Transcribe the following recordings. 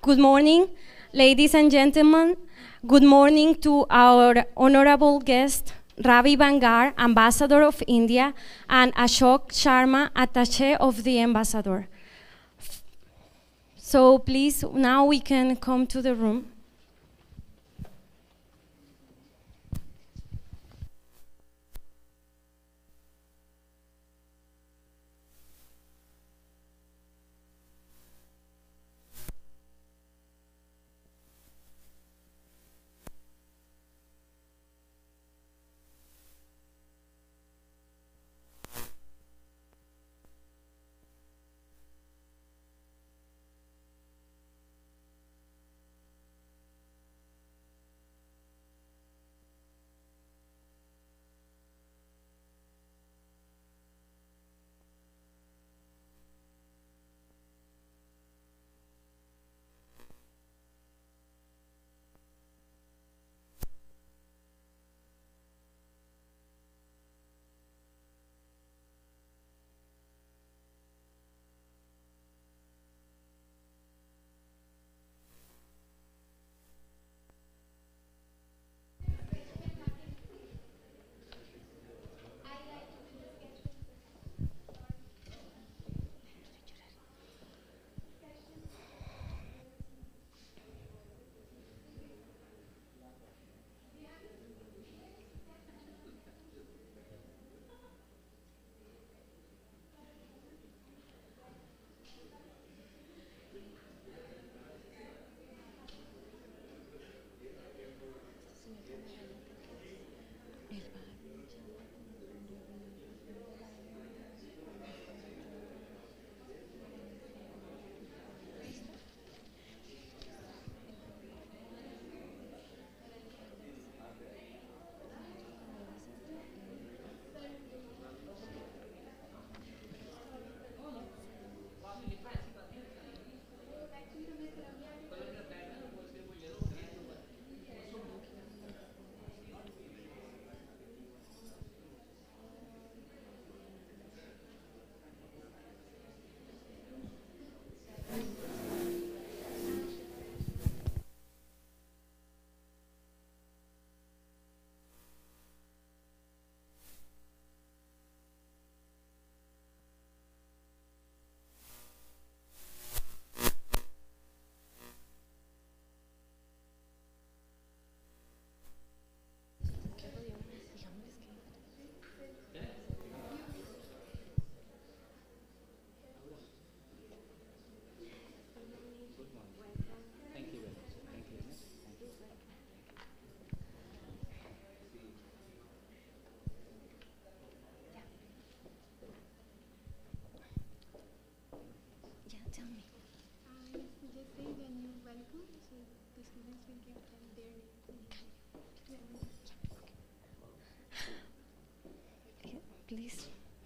Good morning, ladies and gentlemen. Good morning to our honorable guest, Ravi Bangar, Ambassador of India, and Ashok Sharma, Attaché of the Ambassador. So please, now we can come to the room.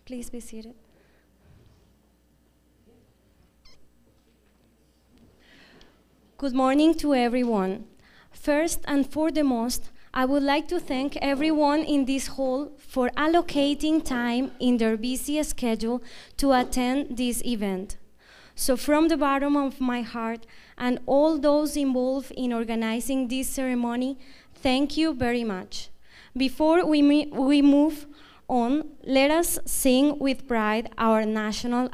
Please be seated. Good morning to everyone. First and foremost, I would like to thank everyone in this hall for allocating time in their busy schedule to attend this event. So from the bottom of my heart and all those involved in organizing this ceremony, thank you very much. Before we move on, let us sing with pride our national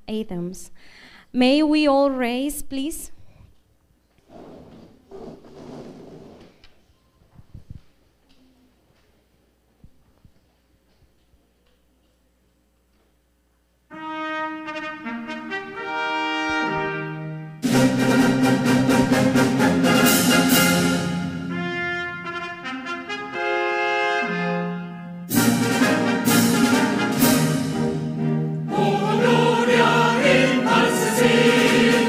anthems. May we all rise, please? Gloria in excelsis,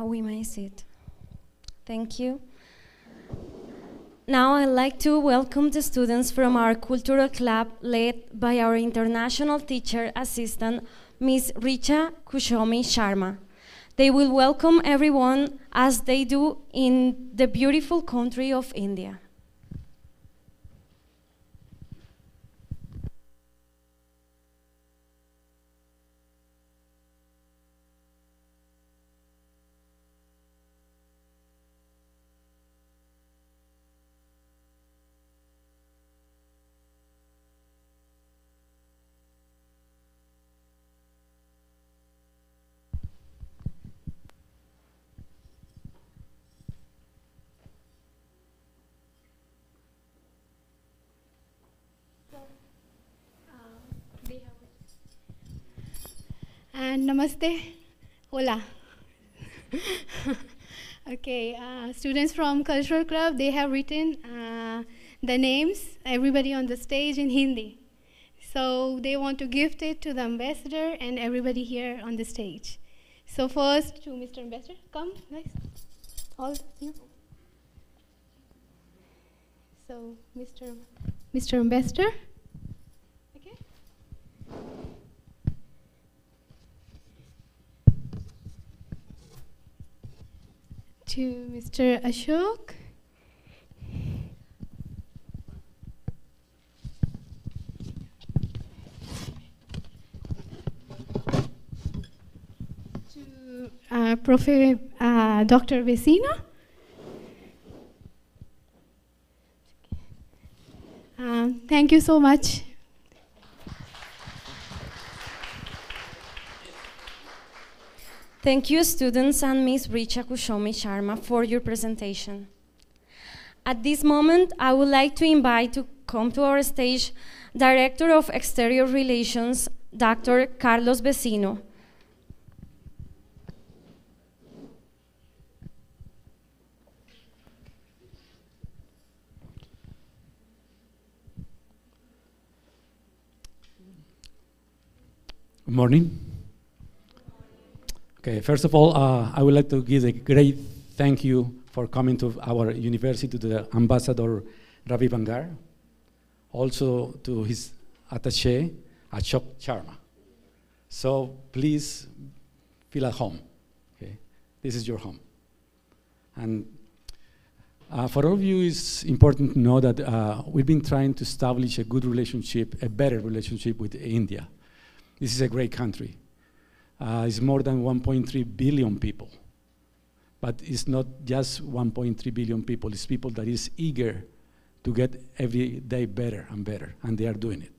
We may sit. Thank you. Now I'd like to welcome the students from our cultural club led by our international teacher assistant, Ms. Richa Kushomi Sharma. They will welcome everyone as they do in the beautiful country of India. And namaste, hola. Okay, students from Cultural Club, they have written the names, everybody on the stage in Hindi. So they want to gift it to the ambassador and everybody here on the stage. So first to Mr. Ambassador, come guys, all of you. So Mr. Ambassador. To Mr. Ashok. To Dr. Vecina. Thank you so much. Thank you, students and Ms. Richa Kushomi Sharma, for your presentation. At this moment, I would like to invite to come to our stage Director of Exterior Relations, Dr. Carlos Vecino. Good morning. Okay, first of all, I would like to give a great thank you for coming to our university, to the Ambassador Ravi Bangar, also to his attaché, Ashok Sharma. So please feel at home. Okay, this is your home. And for all of you, it's important to know that we've been trying to establish a good relationship, a better relationship with India. This is a great country. It's more than 1.3 billion people. But it's not just 1.3 billion people, it's people that is eager to get every day better and better, and they are doing it.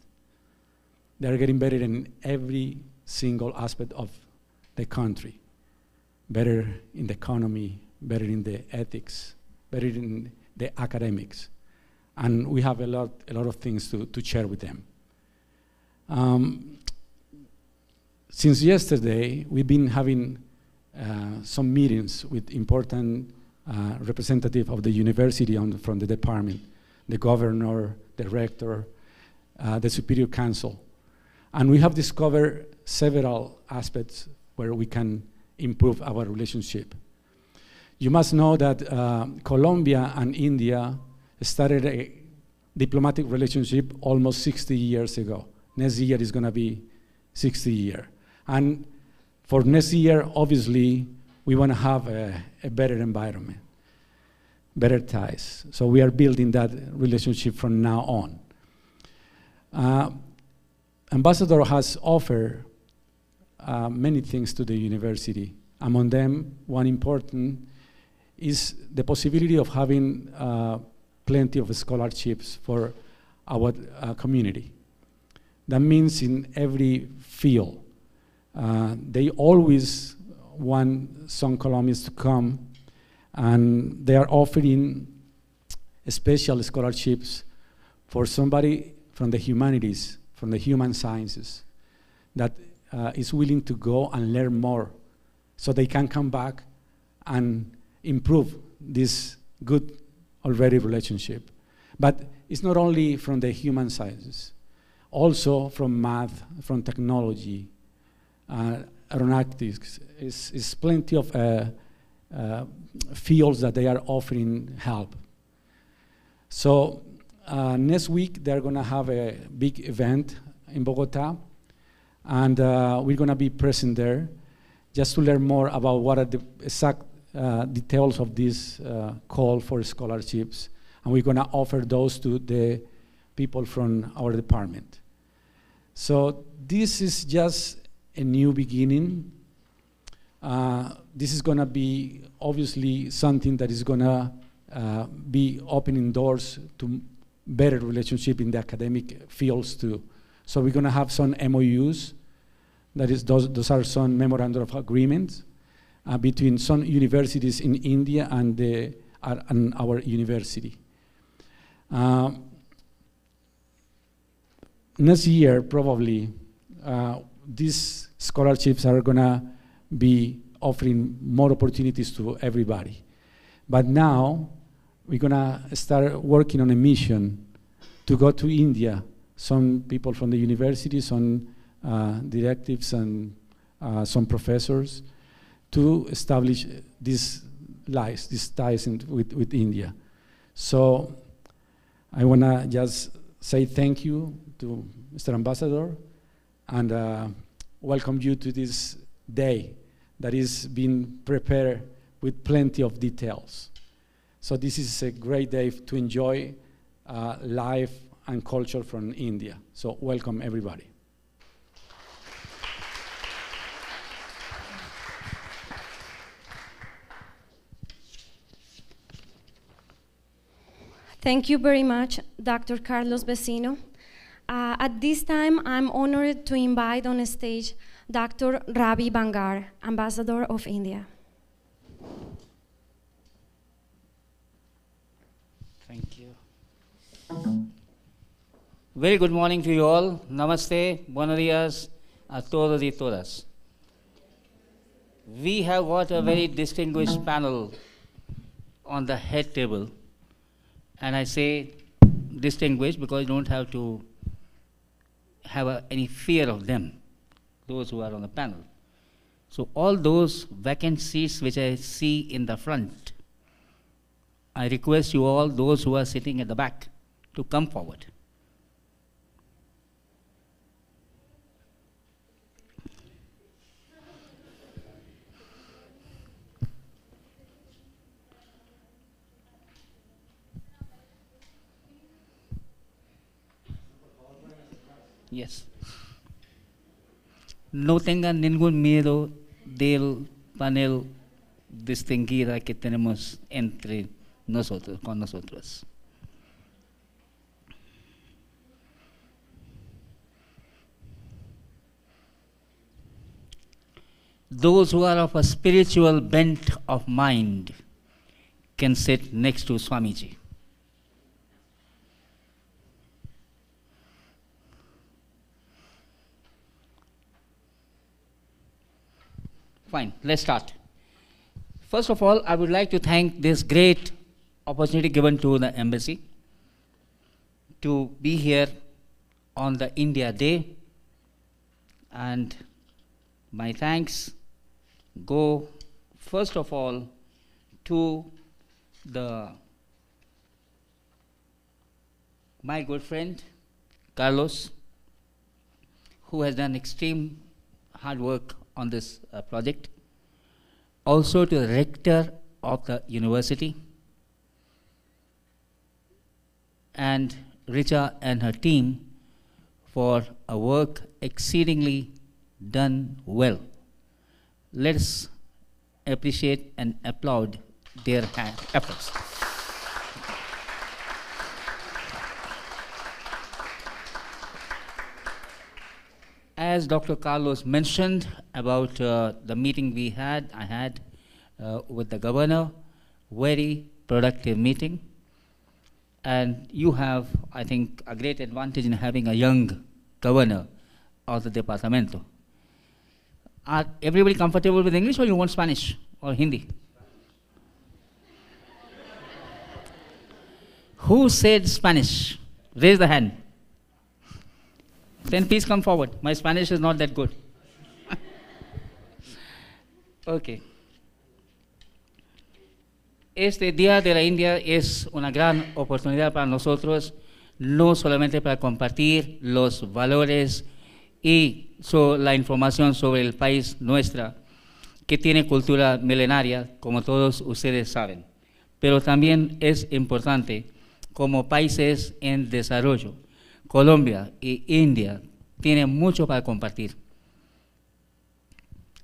They are getting better in every single aspect of the country. Better in the economy, better in the ethics, better in the academics. And we have a lot of things to share with them. Since yesterday, we've been having some meetings with important representatives of the university from the department, the governor, the rector, the superior council. And we have discovered several aspects where we can improve our relationship. You must know that Colombia and India started a diplomatic relationship almost 60 years ago. Next year is going to be 60 years. And for next year, obviously, we want to have a better environment, better ties. So we are building that relationship from now on. Ambassador has offered many things to the university. Among them, one important is the possibility of having plenty of scholarships for our community. That means in every field. They always want some Colombians to come, and they are offering special scholarships for somebody from the humanities, from the human sciences, that is willing to go and learn more so they can come back and improve this good already relationship. But it's not only from the human sciences, also from math, from technology, aeronautics. Is plenty of fields that they are offering help. So next week they're going to have a big event in Bogota, and we're going to be present there just to learn more about what are the exact details of this call for scholarships, and we're going to offer those to the people from our department. So this is just a new beginning. This is going to be obviously something that is going to be opening doors to better relationship in the academic fields too. So we're going to have some MOUs, that is, those are some memorandum of agreements between some universities in India and our university. Next year, probably, these scholarships are going to be offering more opportunities to everybody. But now, we're going to start working on a mission to go to India. Some people from the university, some directives and some professors, to establish these ties with India. So I want to just say thank you to Mr. Ambassador and welcome you to this day that is being prepared with plenty of details. So this is a great day to enjoy life and culture from India. So welcome everybody. Thank you very much, Dr. Carlos Vecino. At this time, I'm honored to invite on stage Dr. Ravi Bangar, Ambassador of India. Thank you. Very good morning to you all. Namaste, buenos días a todos y todas. We have got a very distinguished panel on the head table. And I say distinguished because you don't have to have any fear of them, those who are on the panel. So all those vacant seats which I see in the front, I request you all, those who are sitting at the back, to come forward. Yes. No tengan ningún miedo del panel distinguida que tenemos entre nosotros, con nosotros. Those who are of a spiritual bent of mind can sit next to Swamiji. Fine, let's start. First of all, I would like to thank this great opportunity given to the embassy to be here on the India Day, and my thanks go first of all to my good friend Carlos, who has done extreme hard work on this project. Also to the rector of the university, and Richa and her team for a work exceedingly done well. Let's appreciate and applaud their efforts. As Dr. Carlos mentioned about the meeting I had with the governor, very productive meeting. And you have, I think, a great advantage in having a young governor of the departamento. Are everybody comfortable with English, or you want Spanish or Hindi? Who said Spanish? Raise the hand. Then please come forward. My Spanish is not that good. Okay. Este Día de la India es una gran oportunidad para nosotros, no solamente para compartir los valores y la información sobre el país nuestra, que tiene cultura milenaria, como todos ustedes saben, pero también es importante como países en desarrollo. Colombia y India tienen mucho para compartir.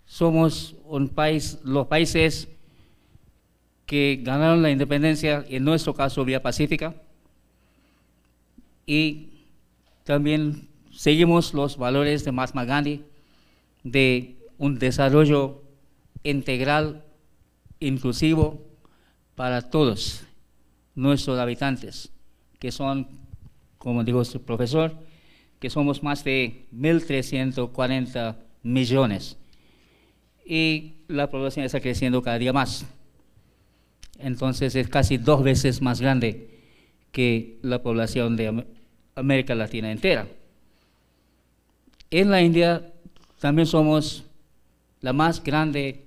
Somos un país, los países que ganaron la independencia, en nuestro caso vía pacífica, y también seguimos los valores de Mahatma Gandhi de un desarrollo integral, inclusivo para todos nuestros habitantes, que son, como dijo su profesor, que somos más de 1.340 millones y la población está creciendo cada día más. Entonces es casi 2 veces más grande que la población de América Latina entera. En la India también somos la más grande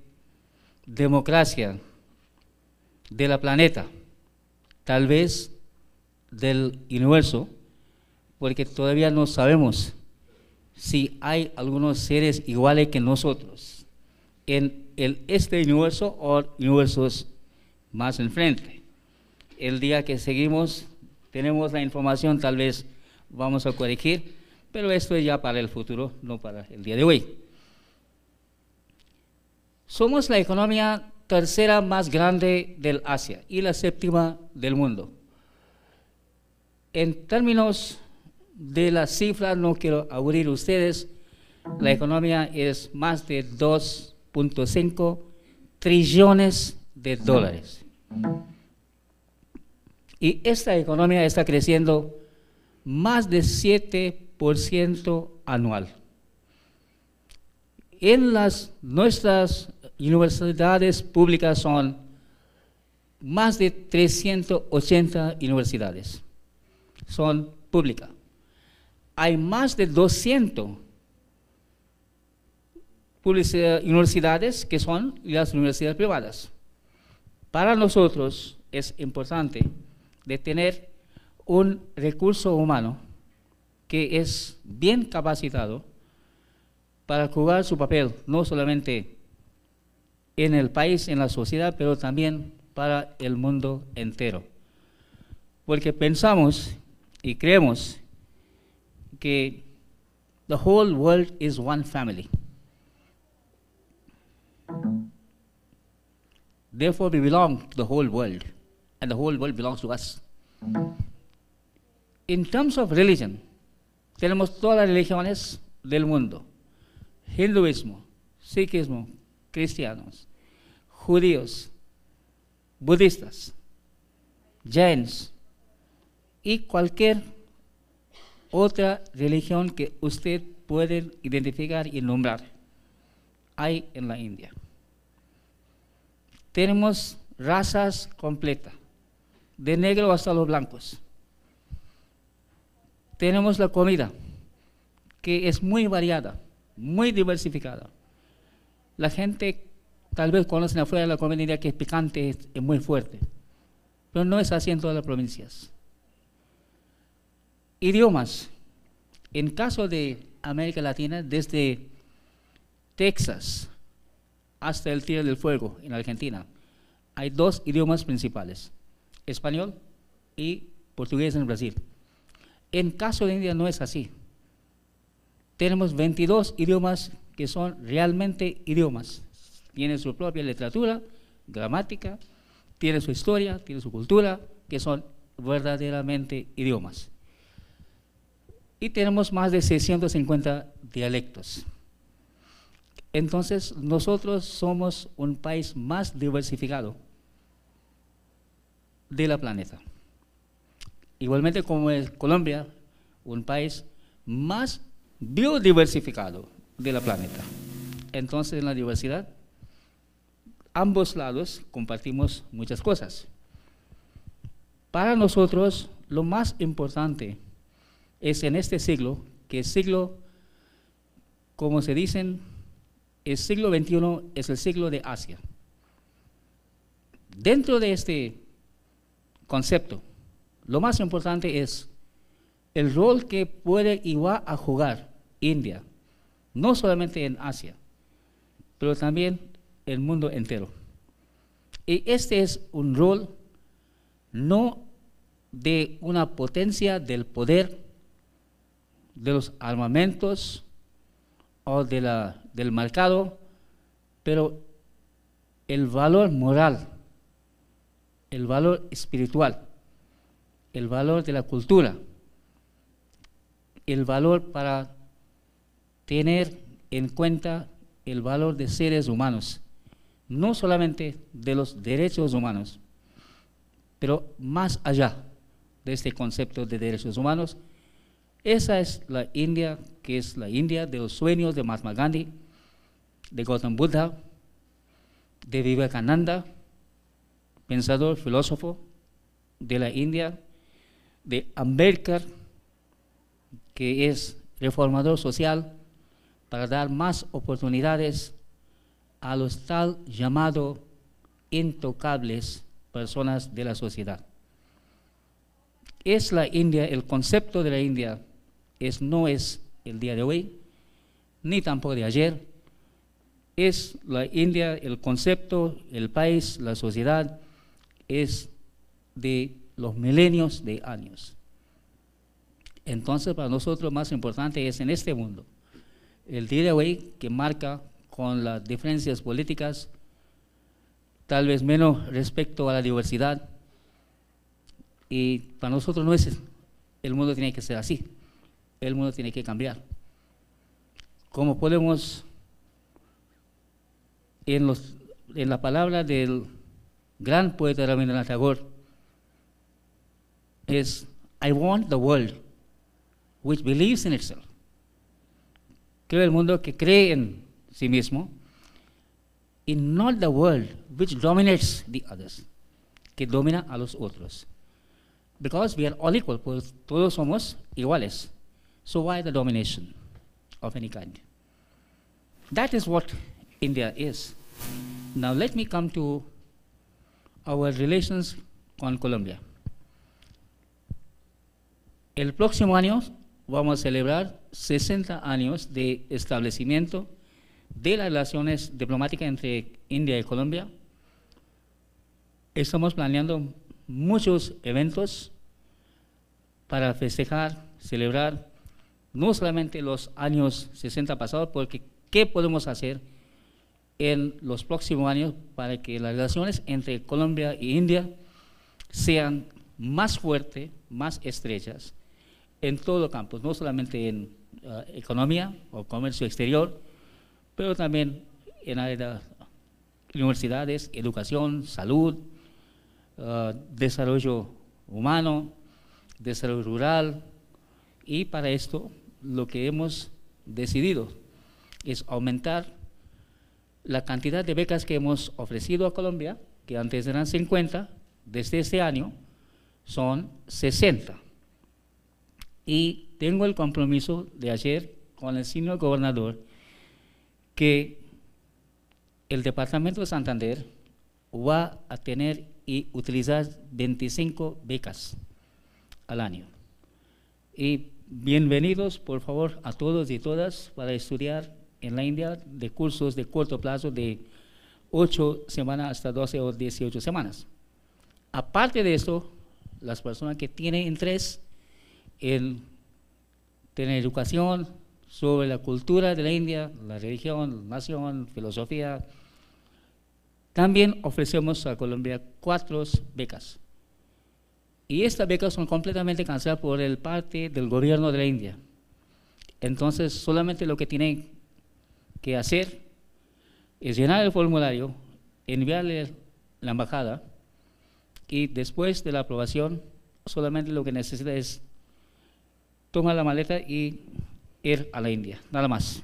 democracia del planeta, tal vez del universo, porque todavía no sabemos si hay algunos seres iguales que nosotros en este universo o universos más enfrente. El día que seguimos, tenemos la información, tal vez vamos a corregir, pero esto es ya para el futuro, no para el día de hoy. Somos la economía tercera más grande del Asia y la 7ª del mundo. En términos de las cifras, no quiero aburrir a ustedes, la economía es más de 2.5 trillones de dólares. Y esta economía está creciendo más de 7% anual. En nuestras universidades públicas son más de 380 universidades. Son públicas. Hay más de 200 universidades que son las universidades privadas. Para nosotros es importante de tener un recurso humano que es bien capacitado para jugar su papel, no solamente en el país, en la sociedad, pero también para el mundo entero. Porque pensamos y creemos que the whole world is one family. Therefore, we belong to the whole world, and the whole world belongs to us. In terms of religion, tenemos todas las religiones del mundo: hinduismo, sikhismo, cristianos, judíos, budistas, jains y cualquier otra religión que usted puede identificar y nombrar hay en la India. Tenemos razas completas, de negro hasta los blancos. Tenemos la comida, que es muy variada, muy diversificada. La gente tal vez conoce afuera la comida india que es picante, es muy fuerte, pero no es así en todas las provincias. Idiomas. En caso de América Latina, desde Texas hasta el Tierra del Fuego en Argentina, hay 2 idiomas principales: español y portugués en Brasil. En caso de India no es así. Tenemos 22 idiomas que son realmente idiomas. Tienen su propia literatura, gramática, tienen su historia, tienen su cultura, que son verdaderamente idiomas. Y tenemos más de 650 dialectos. Entonces, nosotros somos un país más diversificado de la planeta. Igualmente como es Colombia, un país más biodiversificado de la planeta. Entonces, en la diversidad, ambos lados compartimos muchas cosas. Para nosotros, lo más importante es en este siglo, que el siglo, como se dicen, el siglo XXI es el siglo de Asia. Dentro de este concepto, lo más importante es el rol que puede y va a jugar India, no solamente en Asia, pero también el mundo entero. Y este es un rol no de una potencia del poder, de los armamentos o del mercado, pero el valor moral, el valor espiritual, el valor de la cultura, el valor para tener en cuenta el valor de seres humanos, no solamente de los derechos humanos, pero más allá de este concepto de derechos humanos. Esa es la India, que es la India de los sueños de Mahatma Gandhi, de Gautam Buddha, de Vivekananda, pensador, filósofo de la India, de Ambedkar, que es reformador social para dar más oportunidades a los tal llamados intocables personas de la sociedad. Es la India, el concepto de la India no es el día de hoy, ni tampoco de ayer. Es la India, el concepto, el país, la sociedad, es de los milenios de años. Entonces, para nosotros lo más importante es en este mundo, el día de hoy, que marca con las diferencias políticas, tal vez menos respecto a la diversidad, y para nosotros no es el mundo tiene que ser así, el mundo tiene que cambiar. Como podemos, en la palabra del gran poeta Rabindranath Tagore, es I want the world which believes in itself. Quiero el mundo que cree en sí mismo, y not the world which dominates the others, que domina a los otros. Because we are all equal, pues todos somos iguales. So why the domination of any kind? That is what India is. Now let me come to our relations con Colombia. El próximo año vamos a celebrar 60 años de establecimiento de las relaciones diplomáticas entre India y Colombia. Estamos planeando muchos eventos para festejar, celebrar, no solamente los años 60 pasados, porque ¿qué podemos hacer en los próximos años para que las relaciones entre Colombia e India sean más fuertes, más estrechas, en todo campo, no solamente en economía o comercio exterior, pero también en áreas de universidades, educación, salud, desarrollo humano, desarrollo rural, y para esto lo que hemos decidido es aumentar la cantidad de becas que hemos ofrecido a Colombia, que antes eran 50, desde este año son 60. Y tengo el compromiso de ayer con el señor gobernador que el departamento de Santander va a tener y utilizar 25 becas al año. Y bienvenidos, por favor, a todos y todas para estudiar en la India de cursos de corto plazo de 8 semanas hasta 12 o 18 semanas. Aparte de esto, las personas que tienen interés en tener educación sobre la cultura de la India, la religión, la nación, filosofía, también ofrecemos a Colombia 4 becas. Y estas becas son completamente canceladas por el parte del gobierno de la India. Entonces, solamente lo que tienen que hacer es llenar el formulario, enviarle a la embajada, y después de la aprobación, solamente lo que necesita es tomar la maleta y ir a la India, nada más.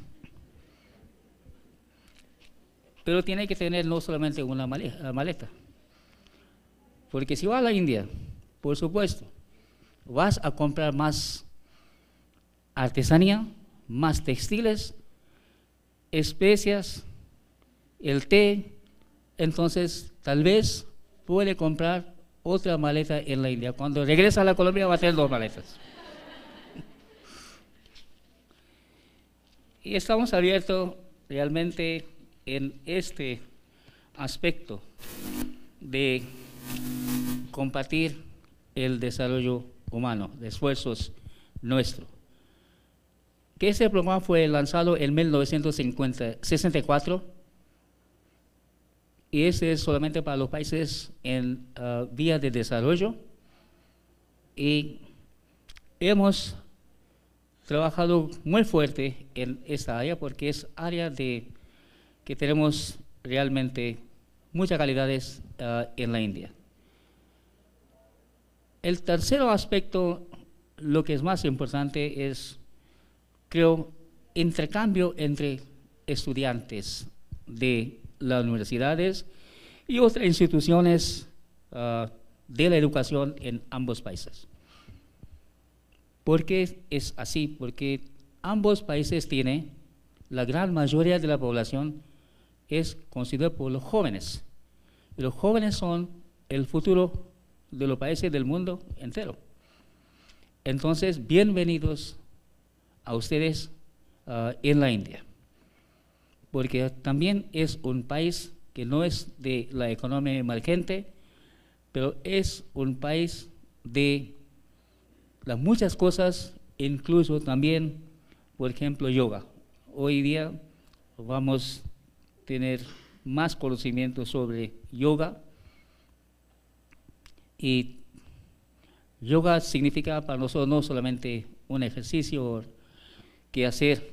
Pero tiene que tener no solamente una maleta, porque si vas a la India, por supuesto, vas a comprar más artesanía, más textiles, especias, el té, entonces tal vez puede comprar otra maleta en la India. Cuando regresa a la Colombia va a tener 2 maletas. Y estamos abiertos realmente en este aspecto de compartir el desarrollo humano, de esfuerzos nuestros. Que este programa fue lanzado en 1964 y ese es solamente para los países en vías de desarrollo, y hemos trabajado muy fuerte en esta área porque es área que tenemos realmente muchas calidades en la India. El tercer aspecto, lo que es más importante, es, creo, intercambio entre estudiantes de las universidades y otras instituciones de la educación en ambos países. ¿Por qué es así? Porque ambos países tienen, la gran mayoría de la población es considerada por los jóvenes. Y los jóvenes son el futuro de los países del mundo entero. Entonces, bienvenidos a ustedes en la India, porque también es un país que no es de la economía emergente, pero es un país de las muchas cosas, incluso también, por ejemplo, yoga. Hoy día vamos a tener más conocimiento sobre yoga, y Yoga significa para nosotros no solamente un ejercicio que hacer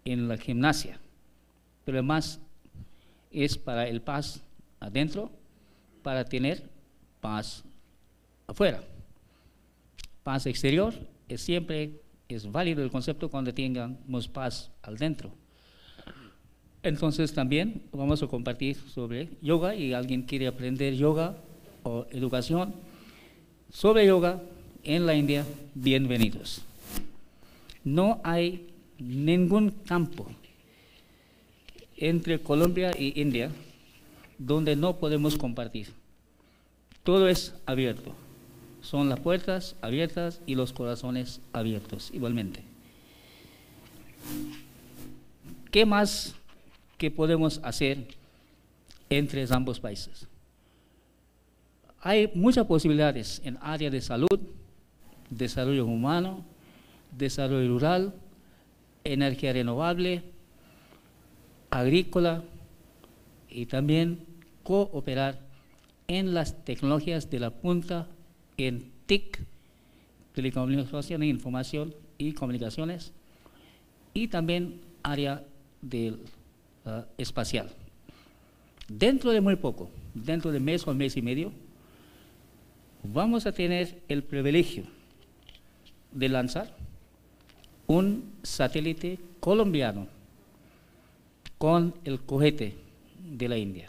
en la gimnasia, pero además es para el paz adentro, para tener paz afuera. Paz exterior siempre es válido el concepto cuando tengamos paz al dentro. Entonces también vamos a compartir sobre yoga, y alguien quiere aprender yoga o educación sobre yoga en la India, bienvenidos. No hay ningún campo entre Colombia y India donde no podemos compartir. Todo es abierto. Son las puertas abiertas y los corazones abiertos igualmente. ¿Qué más que podemos hacer entre ambos países? Hay muchas posibilidades en área de salud, desarrollo humano, desarrollo rural, energía renovable, agrícola, y también cooperar en las tecnologías de la punta en TIC, telecomunicación, información y comunicaciones, y también área del espacial. Dentro de muy poco, dentro de mes o mes y medio, vamos a tener el privilegio de lanzar un satélite colombiano con el cohete de la India.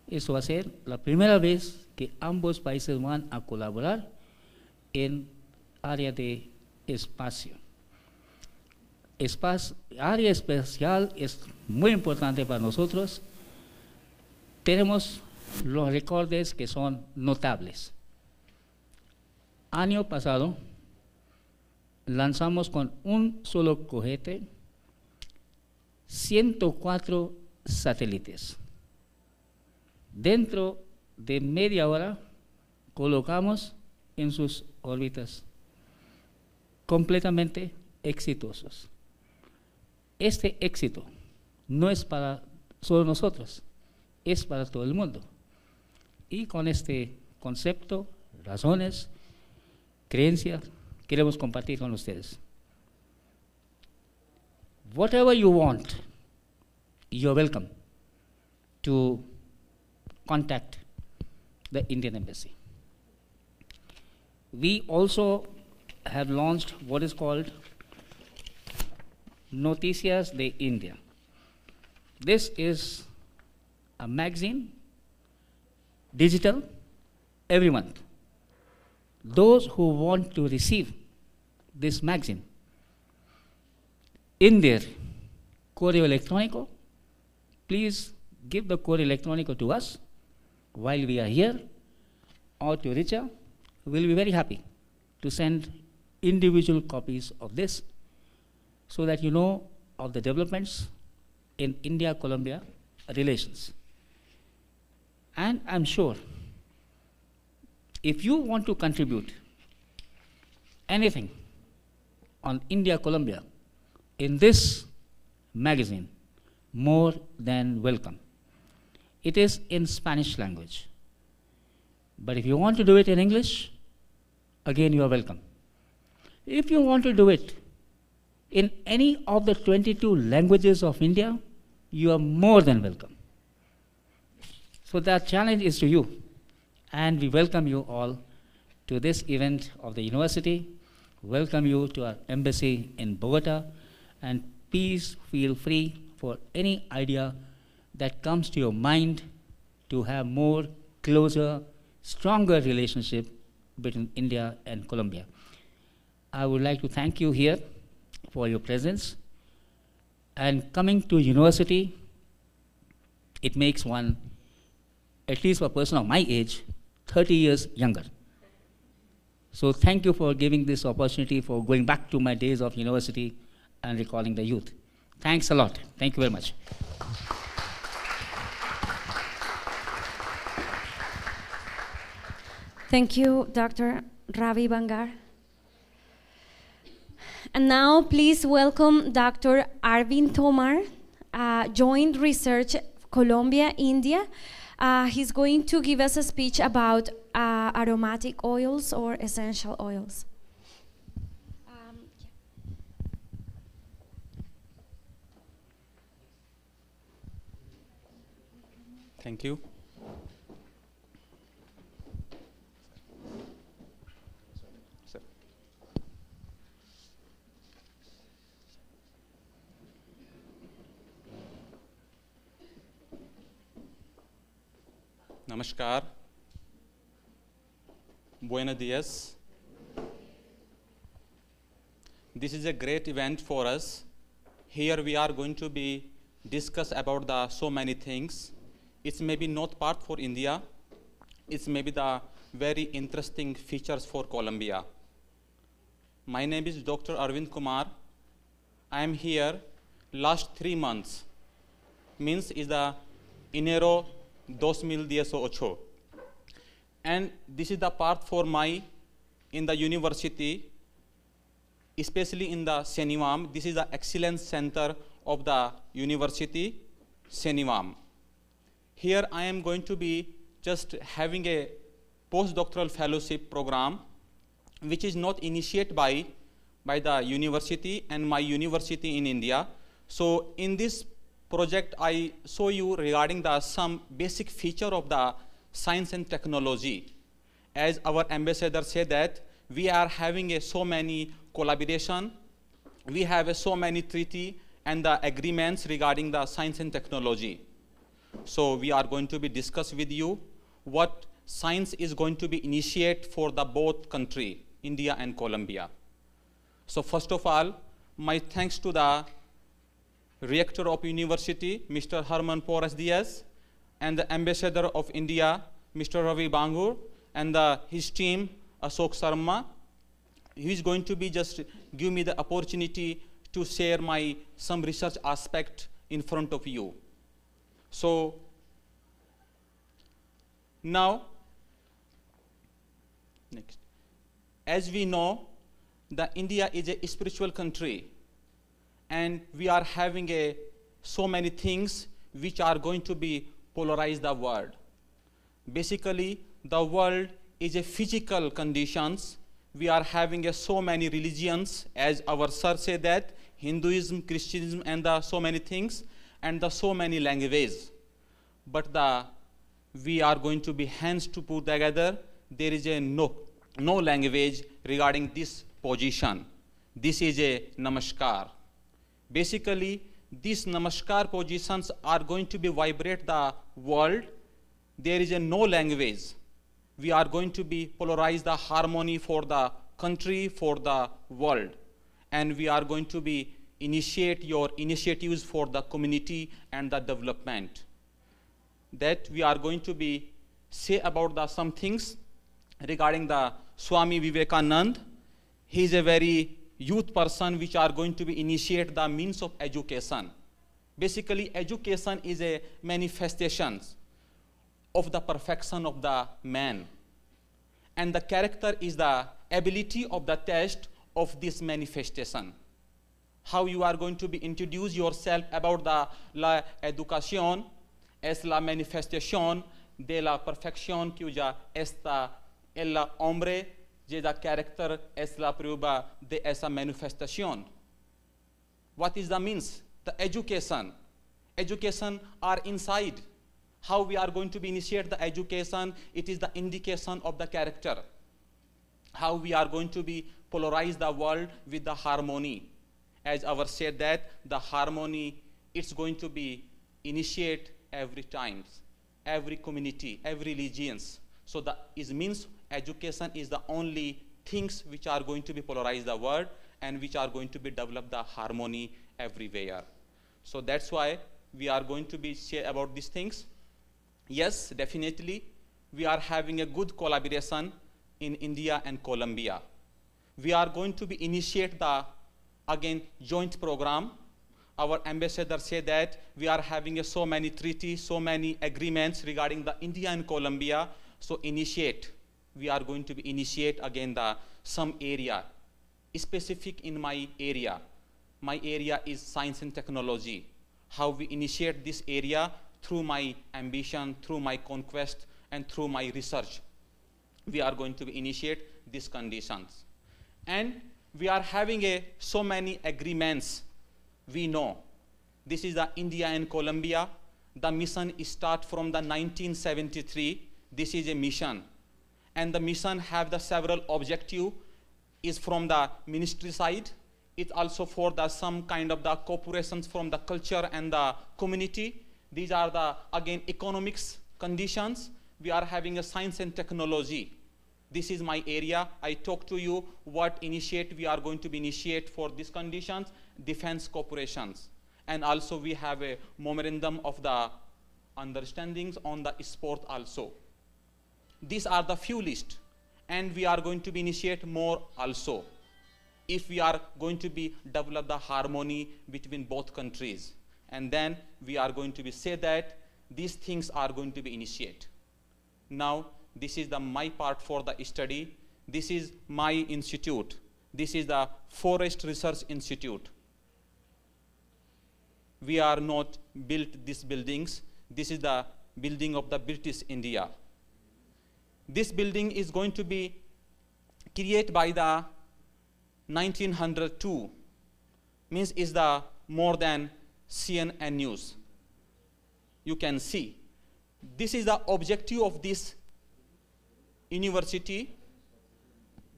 Eso va a ser la primera vez que ambos países van a colaborar en área de espacio. Área espacial es muy importante para nosotros. Tenemos los récords que son notables. Año pasado lanzamos con un solo cohete 104 satélites. Dentro de media hora colocamos en sus órbitas, completamente exitosos. Este éxito no es para solo nosotros, es para todo el mundo. Y con este concepto, razones, creencias, queremos compartir con ustedes. Whatever you want, you're welcome to contact the Indian Embassy. We also have launched what is called Noticias de India. This is a magazine, digital, every month. Those who want to receive this magazine in their correo electrónico, please give the correo electrónico to us while we are here, or to Richa. We'll be very happy to send individual copies of this so that you know of the developments in India-Colombia relations. And I'm sure if you want to contribute anything on India-Colombia in this magazine, more than welcome. It is in Spanish language. But if you want to do it in English, again, you are welcome. If you want to do it in any of the 22 languages of India, you are more than welcome. So that challenge is to you. And we welcome you all to this event of the university. Welcome you to our embassy in Bogota. And please feel free for any idea that comes to your mind to have more closer, stronger relationship between India and Colombia. I would like to thank you here for your presence. And coming to university, it makes one, at least for a person of my age, 30 years younger. So thank you for giving this opportunity for going back to my days of university and recalling the youth. Thanks a lot. Thank you very much. Thank you, Dr. Ravi Bangar. And now please welcome Dr. Arvind Tomar, Joint Research Colombia, India. He's going to give us a speech about aromatic oils or essential oils. Thank you. Namaskar. Buenos dias. This is a great event for us. Here we are going to be discuss about the so many things. It's maybe not part for India. It's maybe the very interesting features for Colombia. My name is Dr. Arvind Kumar. I am here last 3 months. Means is the enero 2018. And this is the part for my in the university, especially in the CENIVAM. This is the excellence center of the university, CENIVAM. Here I am going to be just having a postdoctoral fellowship program, which is not initiated by the university and my university in India. So in this project, I show you regarding the some basic feature of the science and technology. As our ambassador said that we are having a so many collaboration, we have a so many treaty and the agreements regarding the science and technology. So we are going to be discuss with you what science is going to be initiate for the both country, India and Colombia. So first of all, my thanks to the Rector of University, Mr. Herman Porras Diaz, and the Ambassador of India, Mr. Ravi Bangur, and his team, Ashok Sharma. He is going to be just give me the opportunity to share my some research aspect in front of you. So now, next. As we know, the India is a spiritual country, and we are having so many things which are going to be polarize the world. Basically, the world is a physical conditions. We are having so many religions, as our sir said that, Hinduism, Christianism, and so many things, and so many languages. But we are going to be hands to put together. There is no language regarding this position. This is a namaskar. Basically, these namaskar positions are going to be vibrate the world. There is no language. We are going to be polarize the harmony for the country, for the world. And we are going to be initiate your initiatives for the community and the development. That we are going to be say about the some things regarding the Swami Vivekananda. He is a very youth person which are going to be initiate the means of education. Basically, education is a manifestation of the perfection of the man. And the character is the ability of the test of this manifestation. How you are going to be introduce yourself about the la educación es la manifestación de la perfección cuya está el hombre, y the character es la prueba de esa manifestación. What is the means? The education. Education are inside. How we are going to be initiate the education, it is the indication of the character. How we are going to be polarize the world with the harmony. As our said that the harmony, it's going to be initiate every time, every community, every religions. So it means education is the only things which are going to be polarize the world and which are going to be develop the harmony everywhere. So that's why we are going to be share about these things. Yes, definitely, we are having a good collaboration in India and Colombia. We are going to be initiate the, again, joint program. Our ambassador said that we are having so many treaties, so many agreements regarding the India and Colombia. So we are going to be initiate again the some area, specific in my area. My area is science and technology. How we initiate this area through my ambition, through my conquest, and through my research. we are going to initiate these conditions. And we are having so many agreements. We know this is the India and Colombia. The mission start from the 1973. This is a mission, and the mission have the several objective. Is from the ministry side. It's also for the some kind of the corporations from the culture and the community. These are the again economics conditions. We are having a science and technology. This is my area. I talk to you what we are going to be initiate for these conditions, defense corporations. And also we have a memorandum of the understandings on the sport also. These are the few list, and we are going to be initiate more also if we are going to be develop the harmony between both countries. And then we are going to be say that these things are going to be initiate. Now this is the my part for the study. This is my institute. This is the Forest Research Institute. We are not built these buildings. This is the building of the British India. This building is going to be created by the 1902, means is the more than CNN News. You can see. This is the objective of this university.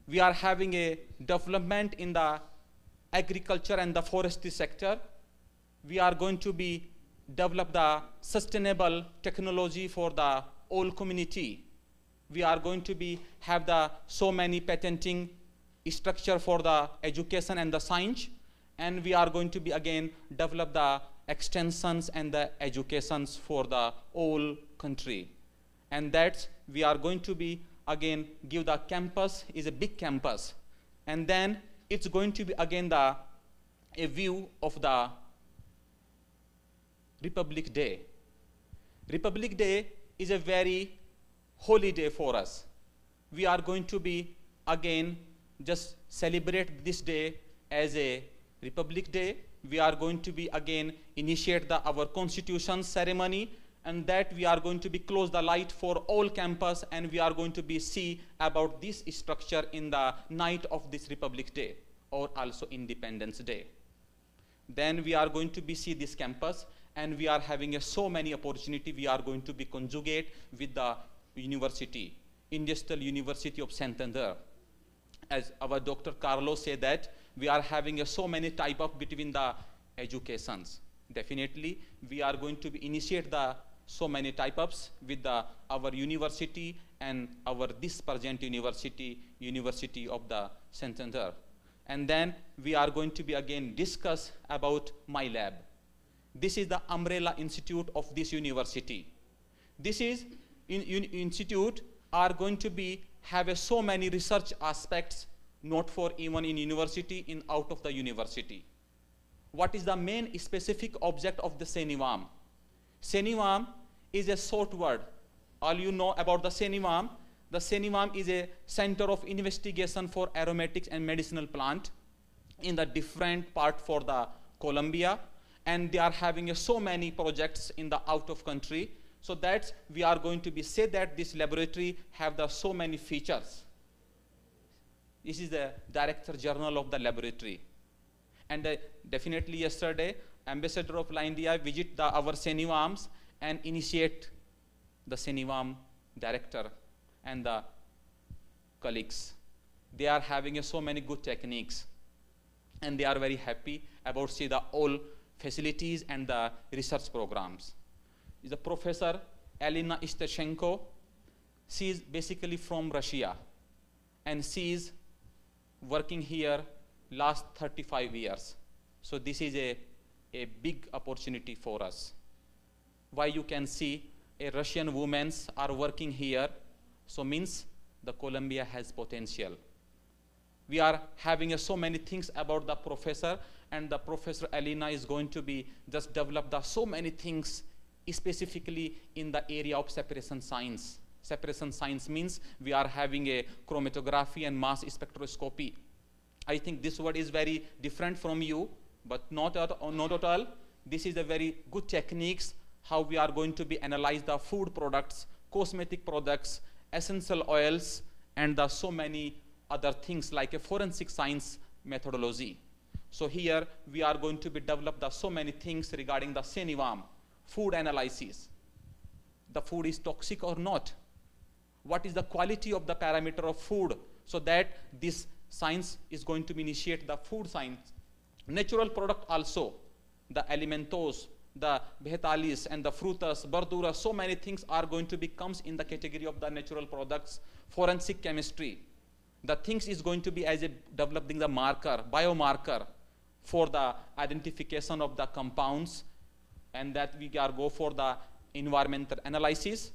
We are having a development in the agriculture and the forestry sector. We are going to be develop the sustainable technology for the whole community. We are going to be have the so many patenting structure for the education and the science, and we are going to be again develop the extensions and the educations for the whole country. And that's we are going to be again give the campus is a big campus, and then it's going to be again the a view of the Republic Day. Republic Day is a very holy day for us. We are going to be again just celebrate this day as a Republic Day. We are going to be again initiate our constitution ceremony, and that we are going to be close the light for all campus, and we are going to be see about this structure in the night of this Republic Day or also Independence Day. Then we are going to be see this campus, and we are having so many opportunity. We are going to be conjugate with the university, Industrial University of Santander. As our Dr. Carlos said that we are having so many type of between the educations. Definitely, we are going to be initiate the so many type ups with our university and our this present University of the Santander. And then we are going to be again discuss about my lab. This is the umbrella institute of this university. This is institute are going to be have so many research aspects, not for even in university, in out of the university. What is the main specific object of the CENIVAM? CENIVAM is a short word. All you know about the CENIVAM. The CENIVAM is a center of investigation for aromatics and medicinal plant in the different part for the Colombia, and they are having so many projects in the out of country. So that we are going to be say that this laboratory have the so many features. This is the Director General of the laboratory. And definitely yesterday, Ambassador of India visit our CENIVAMs and initiate the CENIVAM director and the colleagues. They are having so many good techniques, and they are very happy about see the all facilities and the research programs. Is the Professor Elena Isteshenko. She is basically from Russia, and she is working here last 35 years. So this is a big opportunity for us. Why you can see a Russian women are working here, so means the Colombia has potential. We are having so many things about the professor, and the Professor Elena is going to be just develop the so many things specifically in the area of separation science. Separation science means we are having a chromatography and mass spectroscopy. I think this word is very different from you, but not at all. This is a very good techniques how we are going to be analyze the food products, cosmetic products, essential oils, and the so many other things like a forensic science methodology. So here we are going to be develop the so many things regarding the CENIVAM, food analysis. The food is toxic or not? What is the quality of the parameter of food? So that this science is going to initiate the food science. Natural product also, the alimentos, the vegetalis and the frutas, verduras, so many things are going to be comes in the category of the natural products. Forensic chemistry, the things is going to be as a developing the marker, biomarker for the identification of the compounds, and that we are go for the environmental analysis.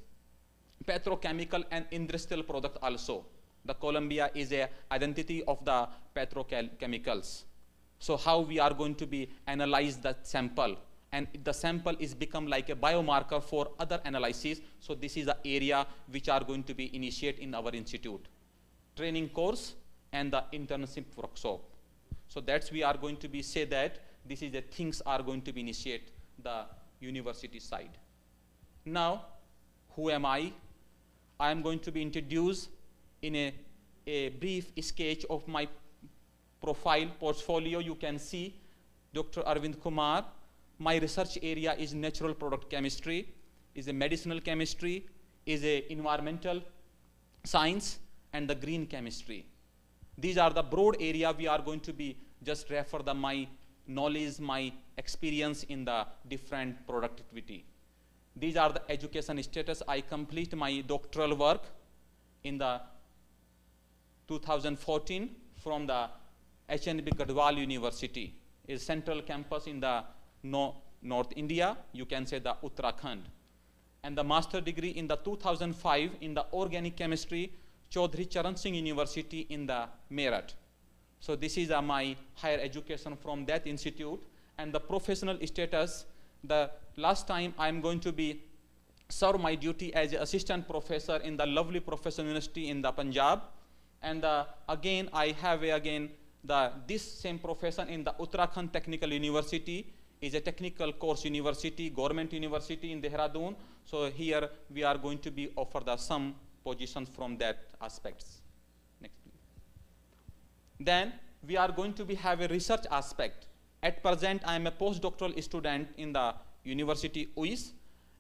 Petrochemical and industrial product also. The Colombia is a identity of the petrochemicals. So how we are going to be analyze the sample, and the sample is become like a biomarker for other analysis. So this is the area which are going to be initiate in our institute. Training course and the internship workshop. So that's we are going to be say that this is the things are going to be initiate the university side. Now, who am I? I am going to be introduced in a brief sketch of my profile portfolio. You can see Dr. Arvind Kumar. My research area is natural product chemistry, is a medicinal chemistry, is a environmental science, and the green chemistry. These are the broad area we are going to be just refer the my knowledge, my experience in the different productivity. These are the education status. I complete my doctoral work in the 2014 from the HNB Gadwal University, is central campus in the North India, you can say the Uttarakhand. And the master degree in the 2005 in the organic chemistry, Chaudhry Charan Singh University in the Meerut. So this is my higher education from that institute. And the professional status, the last time I am going to be serve my duty as an assistant professor in the lovely professional university in the Punjab. And again, I have this same profession in the Uttarakhand Technical University, is a technical course university, government university in Dehradun. So here we are going to be offer the some positions from that aspects. Next, please. Then we are going to be have a research aspect. At present, I am a postdoctoral student in the University UIS,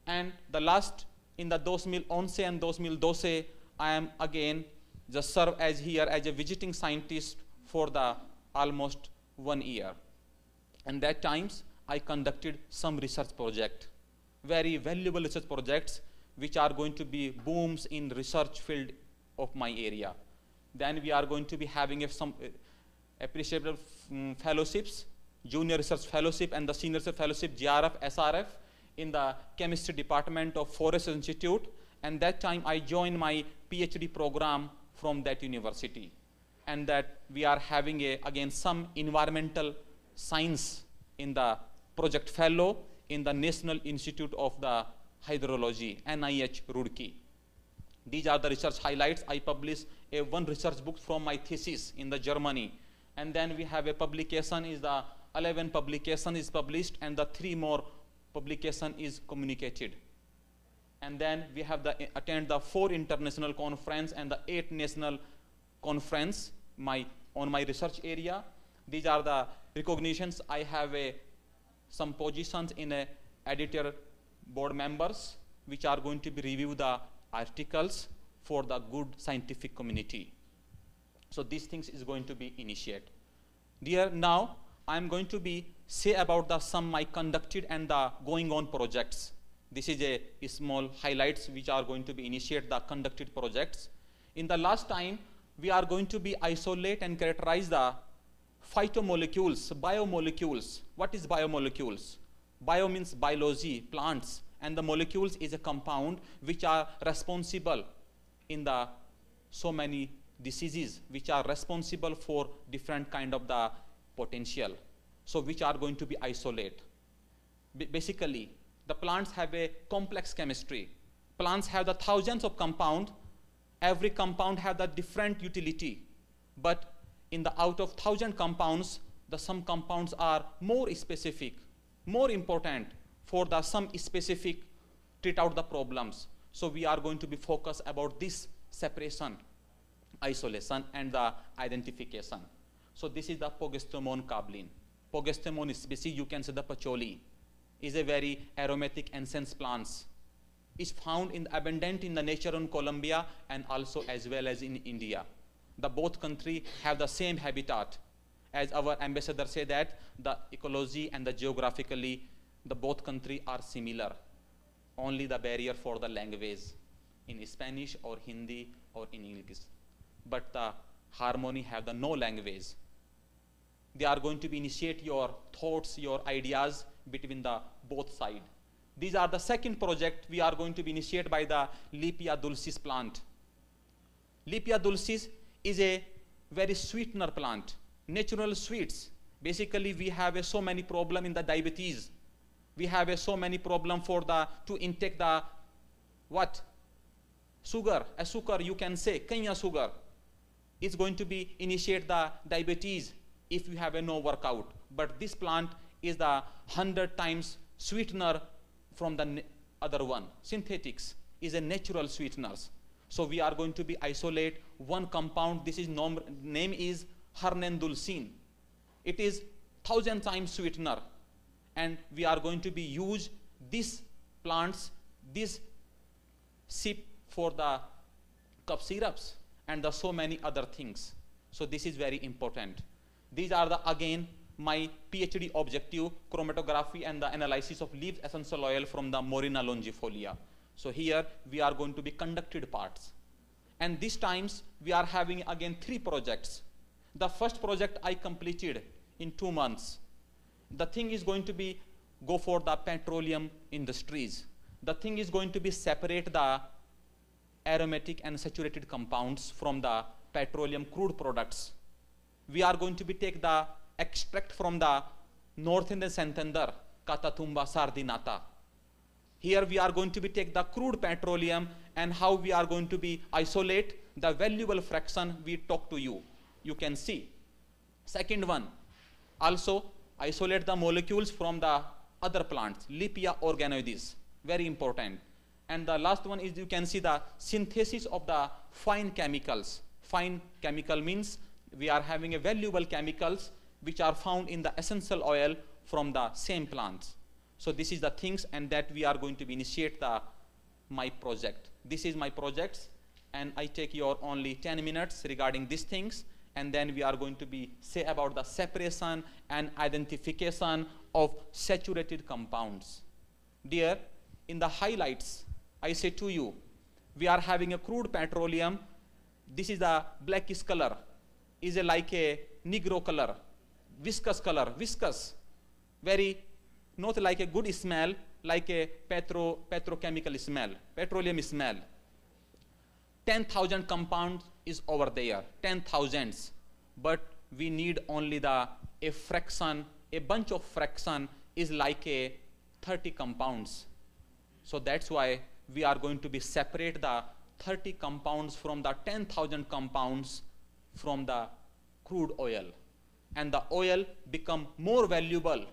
and the last in the 2011 and 2012, I am again just serve as here as a visiting scientist for the almost 1 year. And that times I conducted some research project, very valuable research projects, which are going to be booms in research field of my area. Then we are going to be having some appreciable fellowships, junior research fellowship and the senior research fellowship, GRF, SRF, in the chemistry department of Forest Institute. And that time I joined my PhD program from that university. And that we are having again some environmental science in the project fellow in the National Institute of the Hydrology, NIH Roorkee. These are the research highlights. I published one research book from my thesis in the Germany. And then we have a publication, is the 11 publication is published, and the 3 more publication is communicated. And then we have attend the 4 international conference and the 8 national conference on my research area. These are the recognitions. I have some positions in editor board members, which are going to be review the articles for the good scientific community. So these things is going to be initiated. Dear, now I am going to be say about the some my conducted and the going on projects. This is a small highlights which are going to be initiate the conducted projects. In the last time, we are going to be isolate and characterize the phytomolecules, biomolecules. What is biomolecules? Bio means biology, plants, and the molecules is a compound which are responsible in the so many diseases, which are responsible for different kind of the potential. So which are going to be isolate. Basically, the plants have a complex chemistry. Plants have the thousands of compounds. Every compound have the different utility. But in the out of 1,000 compounds, the some compounds are more specific, more important for the some specific treat out the problems. So we are going to be focused about this separation. isolation and the identification. So this is the Pogestemon cablin. Pogestemon species, you can say the patchouli, is a very aromatic incense plants. Is found in abundant in the nature in Colombia and also as well as in India. The both countries have the same habitat. As our ambassador said that the ecology and the geographically, the both countries are similar. Only the barrier for the language in Spanish or Hindi or in English. But the harmony have the no language. They are going to be initiate your thoughts, your ideas between the both side. These are the second project we are going to be initiated by the Lepia dulcis plant. Lepia dulcis is a very sweetener plant, natural sweets. Basically, we have so many problem in the diabetes. We have so many problem for the to intake the what sugar, a sugar you can say kanya sugar. It's going to be initiate the diabetes if you have a no workout. But this plant is the 100 times sweetener from the other one. Synthetics is a natural sweeteners. So we are going to be isolate one compound. This is name is hernendulcine. It is 1,000 times sweetener, and we are going to be use these plants, this sip for the cough syrups and the so many other things. So this is very important. These are the again my PhD objective, chromatography and the analysis of leaf essential oil from the Morina longifolia. So here we are going to be conducted parts. And these times we are having again 3 projects. The first project I completed in 2 months. The thing is going to be go for the petroleum industries. The thing is going to be separate the aromatic and saturated compounds from the petroleum crude products. We are going to be take the extract from the North Indian Santander, Catatumba sardinata. Here we are going to be take the crude petroleum and how we are going to be isolate the valuable fraction we talk to you. You can see. Second one, also isolate the molecules from the other plants, Lepia organoides, very important. And the last one is you can see the synthesis of the fine chemicals. Fine chemical means we are having a valuable chemicals which are found in the essential oil from the same plants. So this is the things, and that we are going to be initiate my project. This is my projects, and I take your only 10 minutes regarding these things, and then we are going to be say about the separation and identification of saturated compounds. Dear, in the highlights, I say to you, we are having a crude petroleum. This is the blackish color, is like a negro color, viscous color, viscous, very not like a good smell, like a petrochemical smell, petroleum smell. 10,000 compounds is over there, 10,000s, but we need only a fraction, a bunch of fraction is like a 30 compounds. So that's why we are going to be separate the 30 compounds from the 10,000 compounds from the crude oil, and the oil become more valuable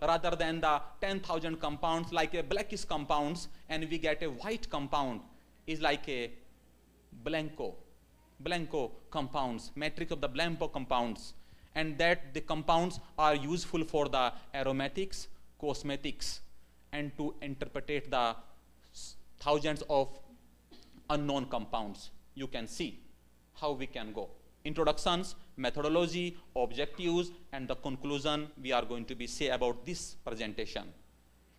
rather than the 10,000 compounds like a blackish compounds, and we get a white compound is like a blanco compounds, matrix of the blanco compounds, and that the compounds are useful for the aromatics, cosmetics, and to interpret the thousands of unknown compounds. You can see how we can go. Introductions, methodology, objectives, and the conclusion we are going to be say about this presentation.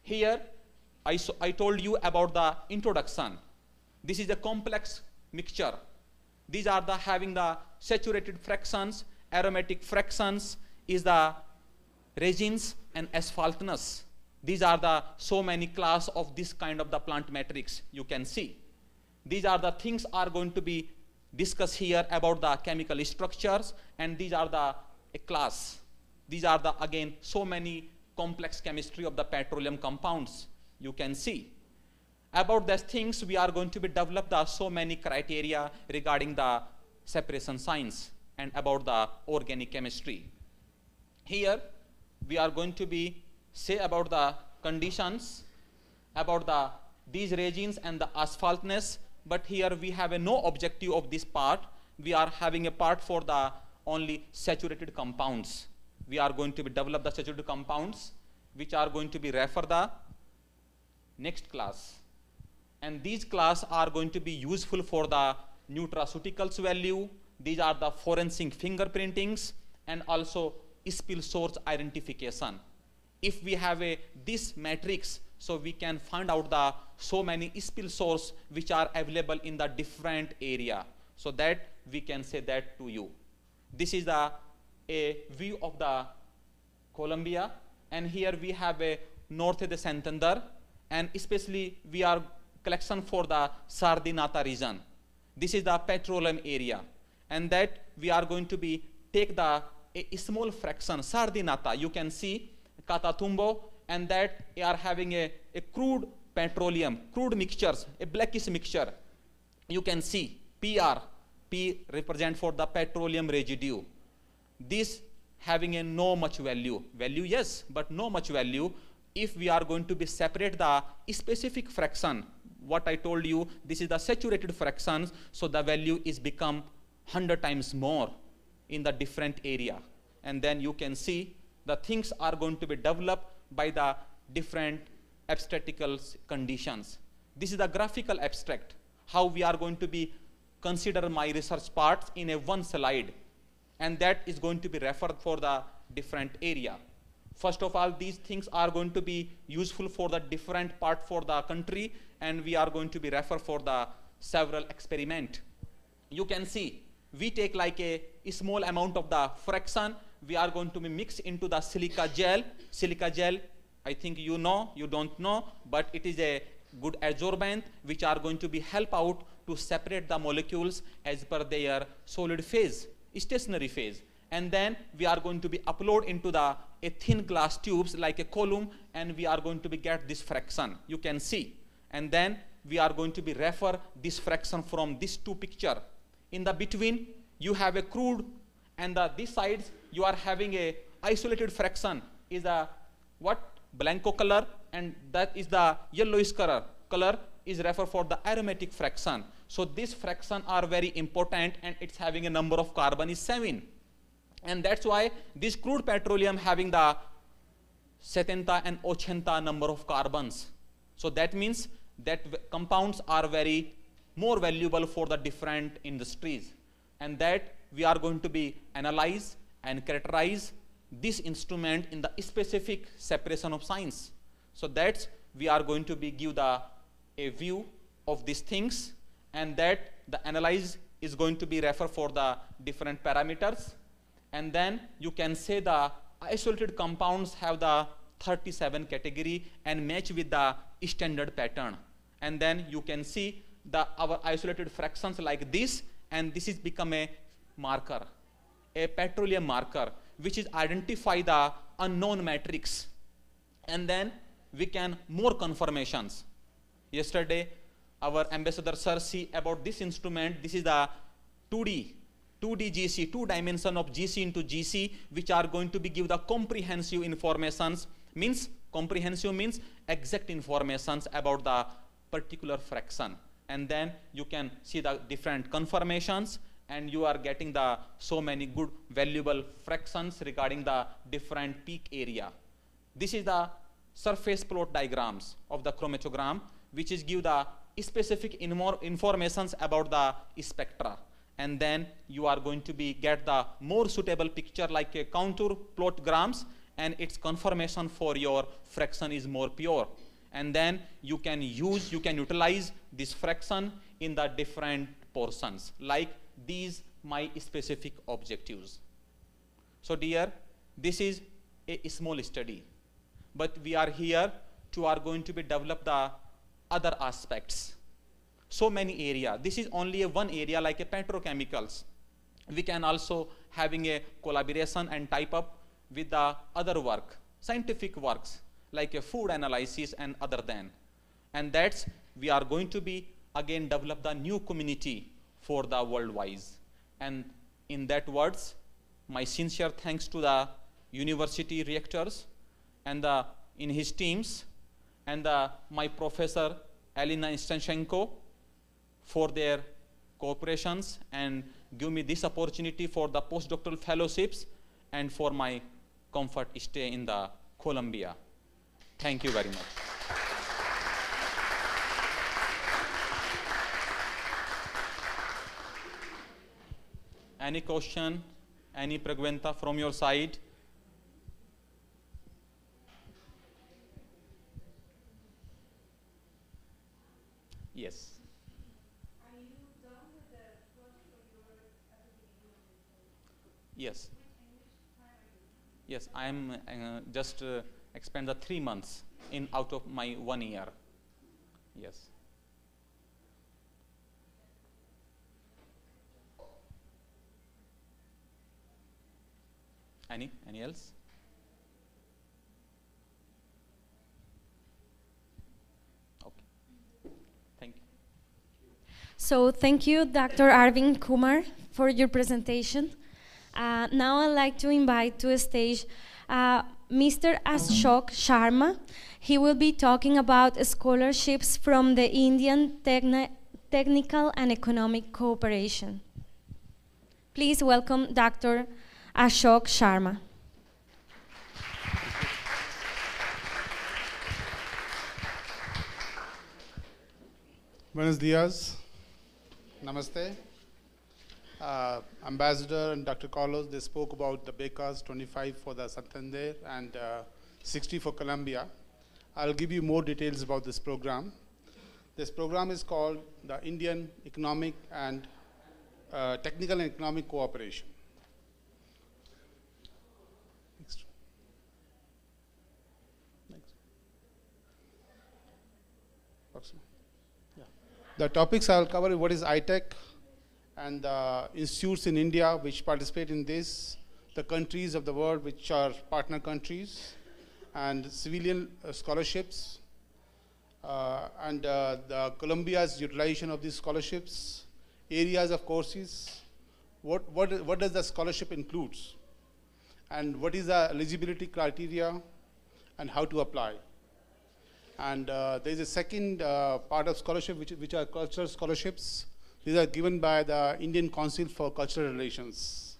Here, I told you about the introduction. This is a complex mixture. These are the having the saturated fractions, aromatic fractions, is the resins and asphaltenous. These are the so many class of this kind of the plant matrix you can see. These are the things are going to be discussed here about the chemical structures, and these are the class. These are the again so many complex chemistry of the petroleum compounds you can see. About these things we are going to be develop the so many criteria regarding the separation science and about the organic chemistry. Here we are going to be say about the conditions, about these resins and the asphaltness but here we have a no objective of this part. We are having a part for the only saturated compounds. We are going to be develop the saturated compounds, which are going to be refer the next class. And these class are going to be useful for the nutraceuticals value. These are the forensic fingerprintings and also spill source identification. If we have this matrix, so we can find out the so many spill source which are available in the different area. So that we can say that to you. This is a view of the Colombia, and here we have a Norte de Santander, and especially we are collection for the Sardinata region. This is the petroleum area, and that we are going to be take the a small fraction Sardinata. You can see Catatumbo, and that we are having a crude petroleum, crude mixtures, a blackish mixture. You can see PR, P represent for the petroleum residue. This having a no much value. Value yes, but no much value. If we are going to be separate the specific fraction, what I told you, this is the saturated fractions, so the value is become 100 times more in the different area. And then you can see the things are going to be developed by the different abstractical conditions. This is the graphical abstract, how we are going to be consider my research parts in a one slide, and that is going to be referred for the different area. First of all, these things are going to be useful for the different part for the country, and we are going to be refer for the several experiment. You can see we take like a small amount of the fraction, we are going to be mixed into the silica gel. Silica gel, I think you know, you don't know, but it is a good adsorbent which are going to be help out to separate the molecules as per their solid phase, stationary phase. And then we are going to be upload into the a thin glass tubes like a column, and we are going to be get this fraction, you can see. And then we are going to be refer this fraction from this two picture. In the between you have a crude, and the this sides you are having a isolated fraction is a what blanco color, and that is the yellowish color is refer for the aromatic fraction. So this fraction are very important, and it's having a number of carbon is 7. And that's why this crude petroleum having the 70 and 80 number of carbons. So that means that compounds are very more valuable for the different industries, and that we are going to be analyze and characterize this instrument in the specific separation of science. So that's we are going to be give the a view of these things, and that the analyze is going to be refer for the different parameters. And then you can say the isolated compounds have the 37 category and match with the standard pattern. And then you can see the our isolated fractions like this, and this is become a marker, a petroleum marker, which is identify the unknown matrix. And then we can more confirmations. Yesterday our ambassador sir see about this instrument. This is the 2D GC, 2 dimension of GC into GC, which are going to be give the comprehensive informations. Means comprehensive means exact informations about the particular fraction. And then you can see the different confirmations, and you are getting the so many good valuable fractions regarding the different peak area. This is the surface plot diagrams of the chromatogram, which is give the specific informations about the spectra. And then you are going to be get the more suitable picture like a contour plot grams, and its confirmation for your fraction is more pure. And then you can utilize this fraction in the different portions, like these my specific objectives. So dear, this is a small study, but we are here to are going to be develop the other aspects. So many area. This is only a one area like a petrochemicals. We can also having a collaboration and type up with the other work, scientific works like a food analysis and other than. And that's we are going to be again develop the new community for the worldwide. And in that words, my sincere thanks to the university rectors and in his teams, and my professor Alina Stanchenko for their cooperations and give me this opportunity for the postdoctoral fellowships and for my comfort stay in the Colombia. Thank you very much. Any question, any Pragventa from your side? Yes. Are you done with the project or you were at the beginning of it? Yes. Yes, I am just expend the 3 months in out of my 1 year. Yes. Any else? Okay. Thank you. So thank you, Dr. Arvind Kumar, for your presentation. Now I'd like to invite to the stage Mr. Ashok Sharma. He will be talking about scholarships from the Indian Technical and Economic Cooperation. Please welcome Dr. Ashok Sharma. Buenos dias. Namaste. Ambassador and Dr. Carlos, they spoke about the becas, 25 for the Santander and 60 for Colombia. I'll give you more details about this program. This program is called the Indian Economic and Technical and Economic Cooperation. Next. Yeah. The topics I'll cover: what is ITEC, and the institutes in India which participate in this, the countries of the world which are partner countries, and civilian scholarships, and the Colombia's utilization of these scholarships, areas of courses, what does the scholarship includes, and what is the eligibility criteria, and how to apply. And there is a second part of scholarship which are cultural scholarships. These are given by the Indian Council for Cultural Relations.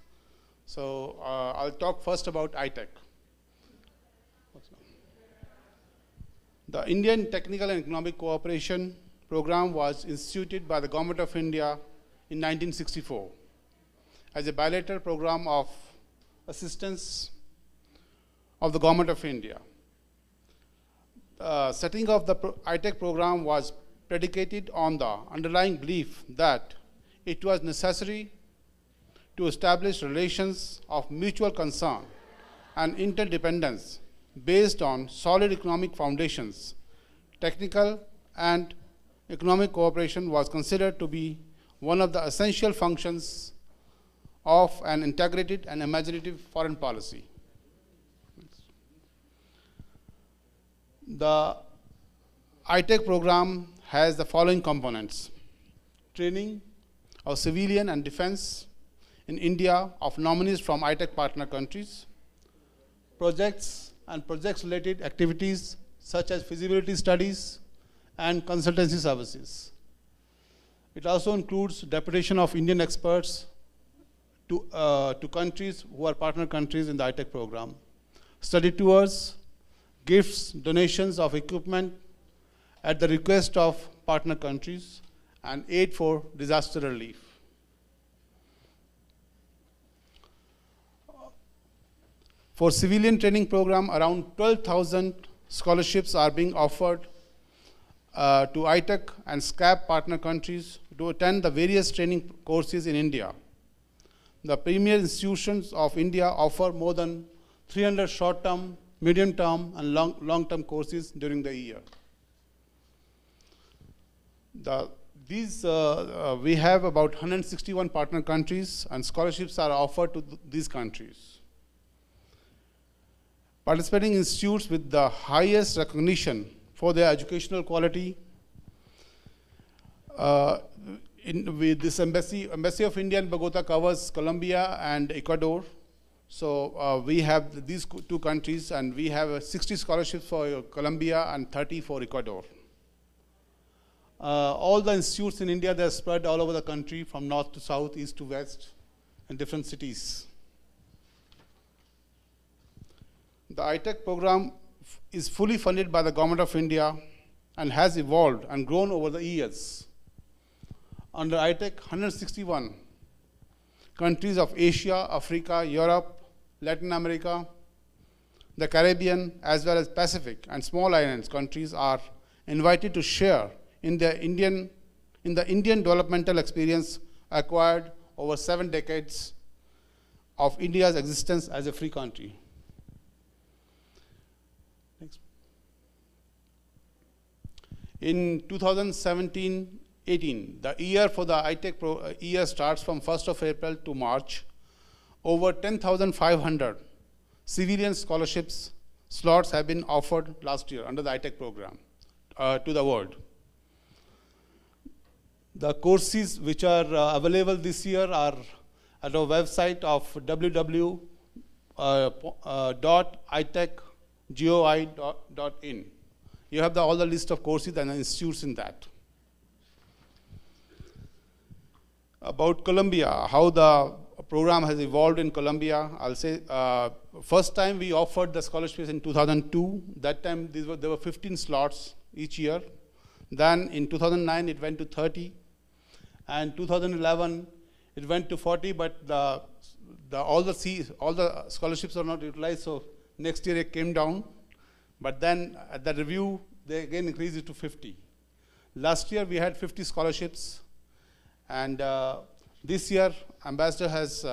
So I'll talk first about ITEC. The Indian Technical and Economic Cooperation Program was instituted by the Government of India in 1964 as a bilateral program of assistance of the Government of India. Setting of the ITEC program was predicated on the underlying belief that it was necessary to establish relations of mutual concern and interdependence based on solid economic foundations. Technical and economic cooperation was considered to be one of the essential functions of an integrated and imaginative foreign policy. The ITEC program has the following components: training of civilian and defense in India of nominees from ITEC partner countries, projects and projects-related activities such as feasibility studies and consultancy services. It also includes deputation of Indian experts to countries who are partner countries in the ITEC program, study tours, gifts, donations of equipment at the request of partner countries, and aid for disaster relief. For civilian training program, around 12,000 scholarships are being offered to ITEC and SCAP partner countries to attend the various training courses in India. The premier institutions of India offer more than 300 short-term, medium-term, and long-term courses during the year. We have about 161 partner countries, and scholarships are offered to these countries. Participating institutes with the highest recognition for their educational quality. With this Embassy of India in Bogota covers Colombia and Ecuador. So we have these two countries, and we have 60 scholarships for Colombia and 30 for Ecuador. All the institutes in India, they're spread all over the country from north to south, east to west, in different cities. The iTech program is fully funded by the Government of India and has evolved and grown over the years. Under iTech, 161 countries of Asia, Africa, Europe, Latin America, the Caribbean, as well as Pacific and small islands countries are invited to share in the Indian developmental experience acquired over 7 decades of India's existence as a free country. Next. In 2017-18, the year for the iTech year starts from 1st of April to March. Over 10,500 civilian scholarships slots have been offered last year under the iTech program to the world. The courses which are available this year are at our website of www.itechgoi.in. You have all the list of courses and institutes in that. About Colombia, how the program has evolved in Colombia, I'll say first time we offered the scholarships in 2002. That time there were 15 slots each year. Then in 2009 it went to 30, and 2011 it went to 40. But all the scholarships are not utilized, so next year it came down. But then at the review they again increased it to 50. Last year we had 50 scholarships, and this year Ambassador has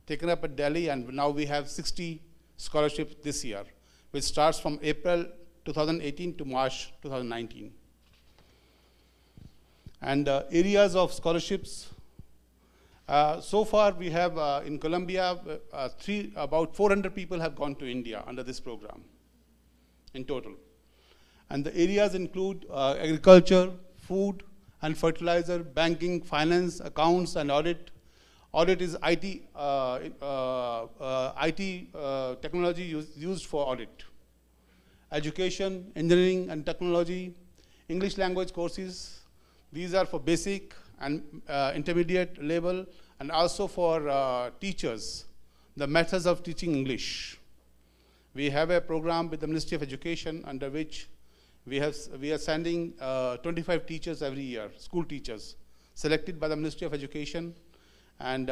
taken up at Delhi, and now we have 60 scholarships this year, which starts from April 2018 to March 2019. And areas of scholarships, so far we have in Colombia, about 400 people have gone to India under this program in total. And the areas include agriculture, food and fertilizer, banking, finance, accounts, and audit. Audit is IT technology used for audit. Education, engineering and technology, English language courses. These are for basic and intermediate level, and also for teachers, the methods of teaching English. We have a program with the Ministry of Education under which we are sending 25 teachers every year, school teachers, selected by the Ministry of Education. And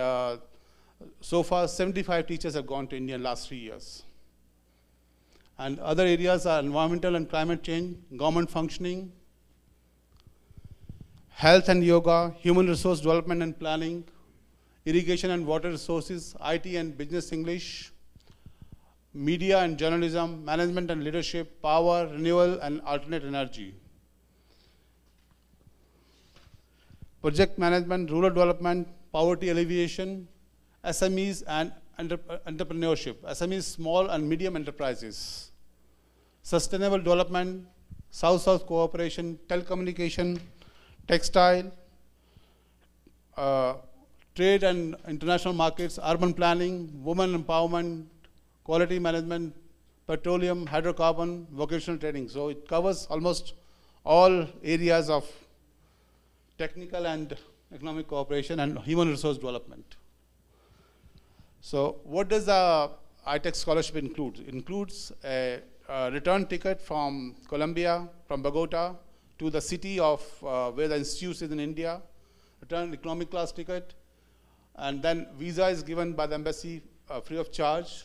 so far 75 teachers have gone to India in the last 3 years. And other areas are environmental and climate change, government functioning, health and yoga, human resource development and planning, irrigation and water resources, IT and business English, media and journalism, management and leadership, power, renewable and alternate energy, project management, rural development, poverty alleviation, SMEs and entrepreneurship, SMEs, small and medium enterprises, sustainable development, South-South cooperation, telecommunication, textile, trade and international markets, urban planning, women empowerment, quality management, petroleum, hydrocarbon, vocational training. So it covers almost all areas of technical and economic cooperation and human resource development. So what does the iTech scholarship include? It includes a return ticket from Colombia, from Bogota, to the city of where the institute is in India, return economic class ticket, and then visa is given by the embassy free of charge,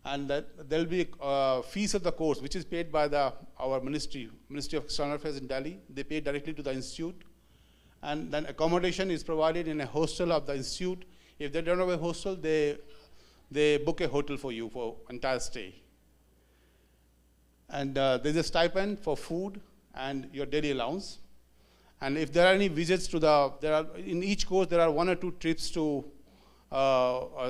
and that there will be fees of the course, which is paid by our Ministry of External Affairs in Delhi. They pay directly to the institute, and then accommodation is provided in a hostel of the institute. If they don't have a hostel, they book a hotel for you for entire stay. And there's a stipend for food and your daily allowance. And if there are any visits to in each course there are 1 or 2 trips to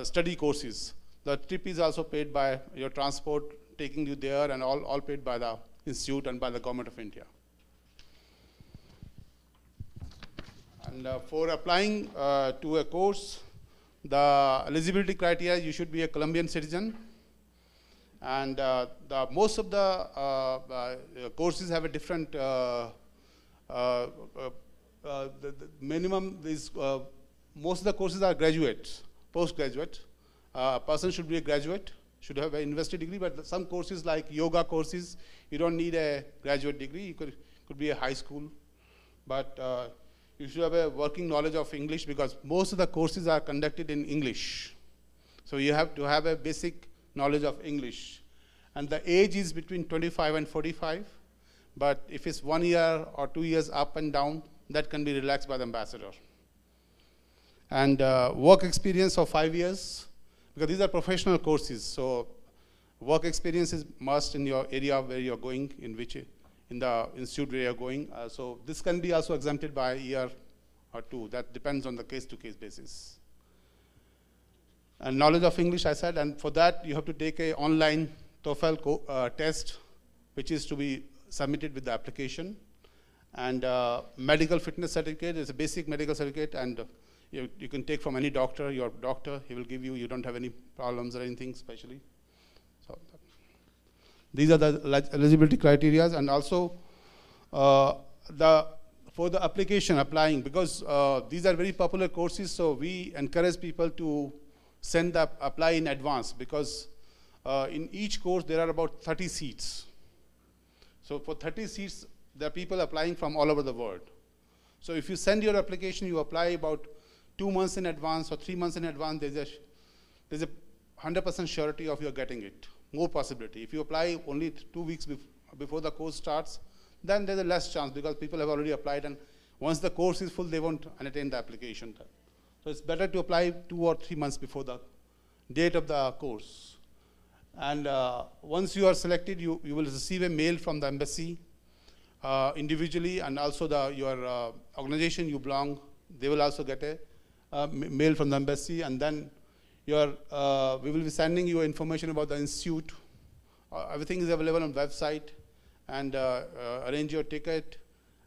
study courses. The trip is also paid by your transport, taking you there, and all paid by the institute and by the Government of India. And for applying to a course, the eligibility criteria, you should be a Colombian citizen. And most of the courses have a different The minimum is, most of the courses are graduate, postgraduate. A person should be a graduate, should have a university degree, but some courses like yoga courses, you don't need a graduate degree, you could be a high school. But you should have a working knowledge of English because most of the courses are conducted in English. So you have to have a basic knowledge of English. And the age is between 25 and 45, but if it's 1 year or 2 years up and down, that can be relaxed by the ambassador. And work experience of 5 years, because these are professional courses, so work experience is must in your area where you're going, in the institute where you're going. So this can be also exempted by a year or two. That depends on the case-to-case basis. And knowledge of English, I said, and for that you have to take an online TOEFL test, which is to be submitted with the application. And medical fitness certificate is a basic medical certificate, and you can take from any doctor, your doctor, he will give you, you don't have any problems or anything especially. So these are the eligibility criteria, and also for the application applying, because these are very popular courses, so we encourage people to apply in advance, because in each course there are about 30 seats. So for 30 seats, there are people applying from all over the world. So if you send your application, you apply about 2 months in advance or 3 months in advance, there's a 100% surety of you getting it, more possibility. If you apply only 2 weeks before the course starts, then there's a less chance because people have already applied, and once the course is full, they won't entertain the application. So it's better to apply 2 or 3 months before the date of the course. And once you are selected, you will receive a mail from the embassy individually, and also your organization you belong, they will also get a mail from the embassy, and then we will be sending you information about the institute. Everything is available on website, and arrange your ticket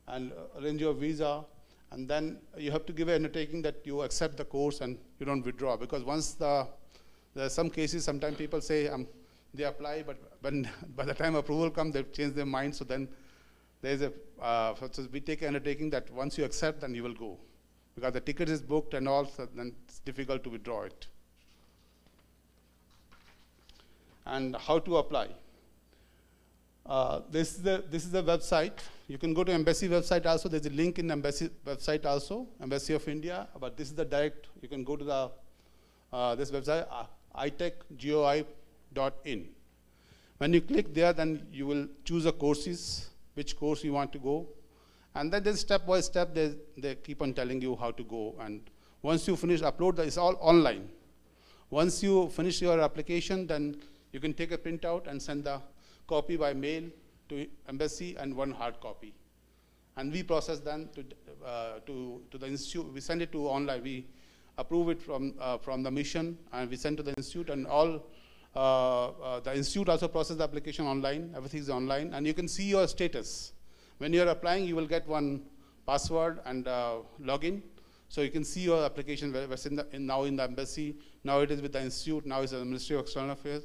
and arrange your visa, and then you have to give an undertaking that you accept the course and you don't withdraw, because once there are some cases, sometimes people say they apply, but when by the time approval comes, they change their mind. So then there's so we take an undertaking that once you accept, then you will go, because the ticket is booked and all, so then it's difficult to withdraw it. And how to apply? This is the website. You can go to embassy website also. There's a link in the embassy website also, Embassy of India. But this is the direct. You can go to this website, itechgoi.in. When you click there, then you will choose the courses, which course you want to go, and then there's step by step. They keep on telling you how to go. And once you finish upload, it's all online. Once you finish your application, then you can take a printout and send the copy by mail to embassy and one hard copy. And we process them to the institute. We send it to online. We approve it from the mission, and we send to the institute, and all the institute also process the application online. Everything is online, and you can see your status. When you're applying, you will get one password and login. So you can see your application, what's now in the embassy, now it is with the institute, now it's the Ministry of External Affairs.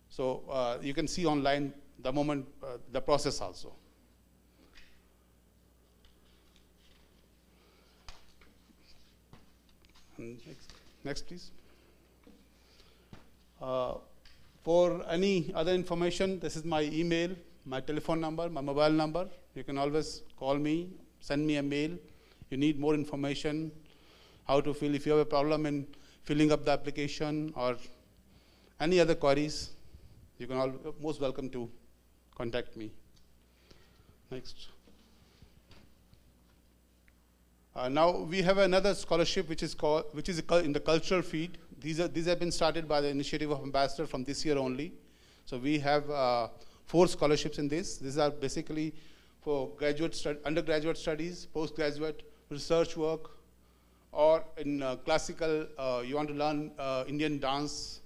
So you can see online the moment, the process also. And next please. For any other information, this is my email, my telephone number, my mobile number. You can always call me, send me a mail. You need more information, how to fill, if you have a problem in filling up the application or any other queries, you can most welcome to contact me. Next. Now we have another scholarship which is in the cultural field. These have been started by the initiative of Ambassador from this year only. So we have 4 scholarships in this. These are basically for undergraduate studies, postgraduate research work, or in classical, you want to learn Indian dance,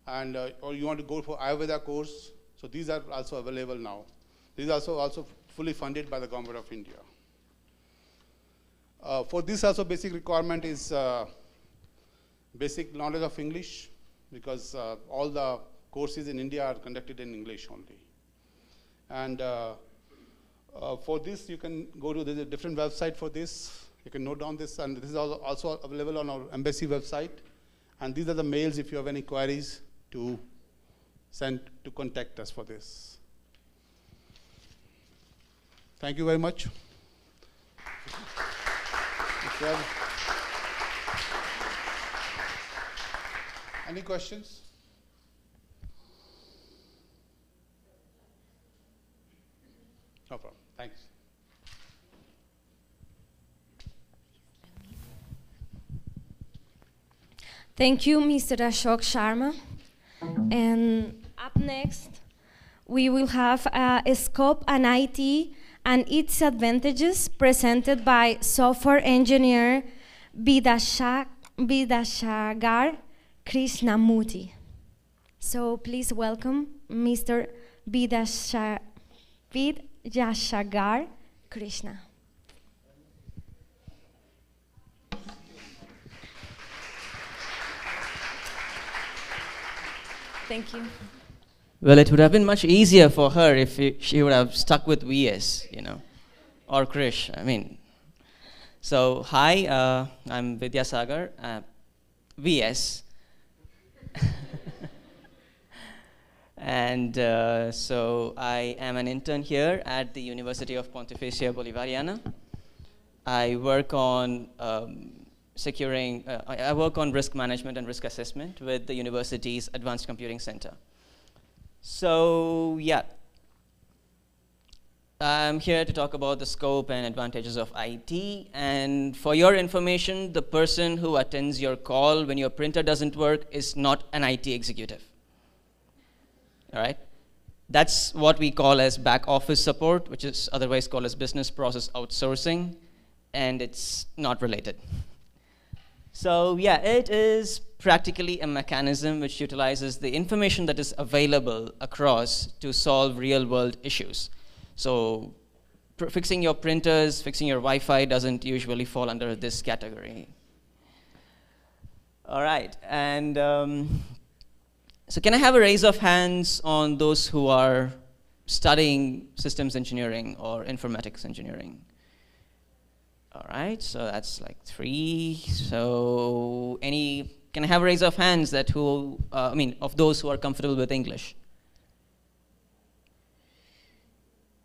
and or you want to go for Ayurveda course. So these are also available now. These are also fully funded by the Government of India. For this also basic requirement is basic knowledge of English, because all the courses in India are conducted in English only. And For this, you can go to the different website for this. You can note down this, and this is also available on our embassy website. And these are the mails if you have any queries to send to contact us for this. Thank you very much. Any questions? No problem. Thanks. Thank you, Mr. Ashok Sharma. And up next, we will have a scope and IT and its advantages presented by software engineer Vidashagar Krishnamurthy. So please welcome Mr. Vidashagar Krishna. Thank you. Well, it would have been much easier for her if she would have stuck with VS, or Krish. I mean, so hi, I'm Vidyasagar, VS. And so I am an intern here at the University of Pontificia Bolivariana. I work on I work on risk management and risk assessment with the university's Advanced Computing Center. So yeah, I'm here to talk about the scope and advantages of IT. And for your information, the person who attends your call when your printer doesn't work is not an IT executive. All right? That's what we call as back office support, which is otherwise called as business process outsourcing, and it's not related. So yeah, it is practically a mechanism which utilizes the information that is available across to solve real-world issues. So fixing your printers, fixing your Wi-Fi doesn't usually fall under this category. All right, and so can I have a raise of hands on those who are studying systems engineering or informatics engineering? All right, so that's like 3. So can I have a raise of hands that of those who are comfortable with English?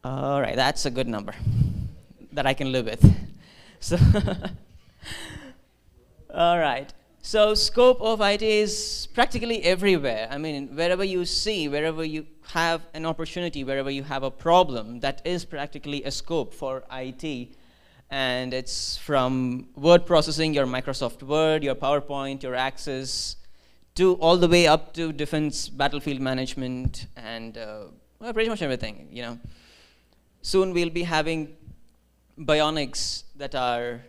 All right, that's a good number that I can live with. So, all right. So scope of IT is practically everywhere. I mean, wherever you see, wherever you have an opportunity, wherever you have a problem, that is practically a scope for IT. And it's from word processing, your Microsoft Word, your PowerPoint, your Access, to all the way up to defense battlefield management and well, pretty much everything, Soon we'll be having bionics that are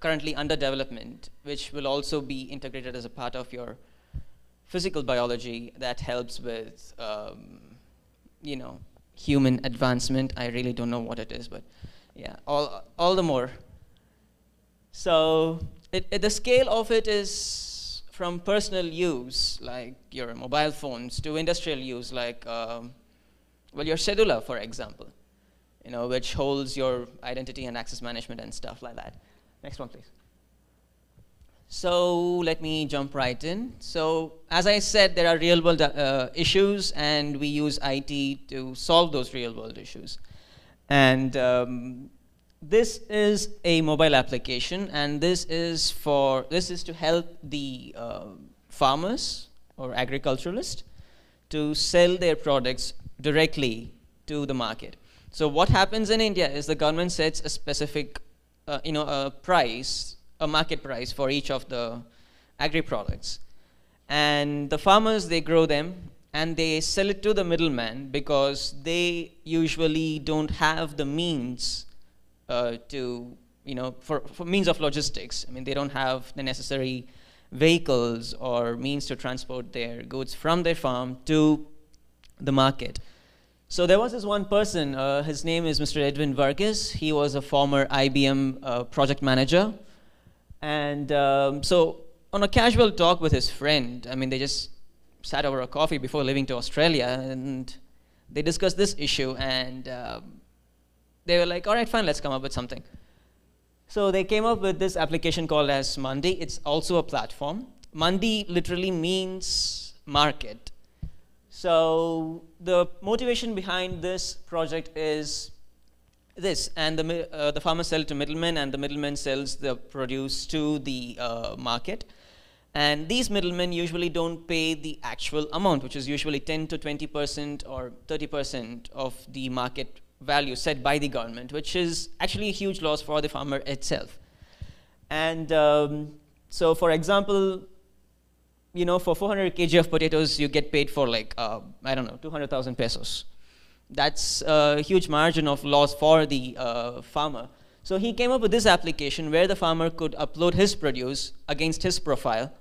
currently under development, which will also be integrated as a part of your physical biology that helps with, human advancement. I really don't know what it is, but yeah, all the more. So the scale of it is from personal use, like your mobile phones, to industrial use, like your cellular, for example, which holds your identity and access management and stuff like that. Next one, please. So let me jump right in. So as I said, there are real-world issues, and we use IT to solve those real-world issues. And this is a mobile application, and this is to help the farmers or agriculturalists to sell their products directly to the market. So what happens in India is the government sets a specific, a market price for each of the agri products, and the farmers, they grow them and they sell it to the middleman because they usually don't have the means for means of logistics. I mean, they don't have the necessary vehicles or means to transport their goods from their farm to the market. So there was this one person, his name is Mr. Edwin Vargas. He was a former IBM project manager. And so on a casual talk with his friend, I mean, they just sat over a coffee before leaving to Australia, and they discussed this issue. And they were like, all right, fine, let's come up with something. So they came up with this application called as Mandi. It's also a platform. Mandi literally means market. So the motivation behind this project is this, and the farmers sell to middlemen, and the middleman sells the produce to the market. And these middlemen usually don't pay the actual amount, which is usually 10 to 20% or 30% of the market value set by the government, which is actually a huge loss for the farmer itself. And so, for example, you know, for 400 kg of potatoes, you get paid for like, I don't know, 200,000 pesos. That's a huge margin of loss for the farmer. So he came up with this application where the farmer could upload his produce against his profile.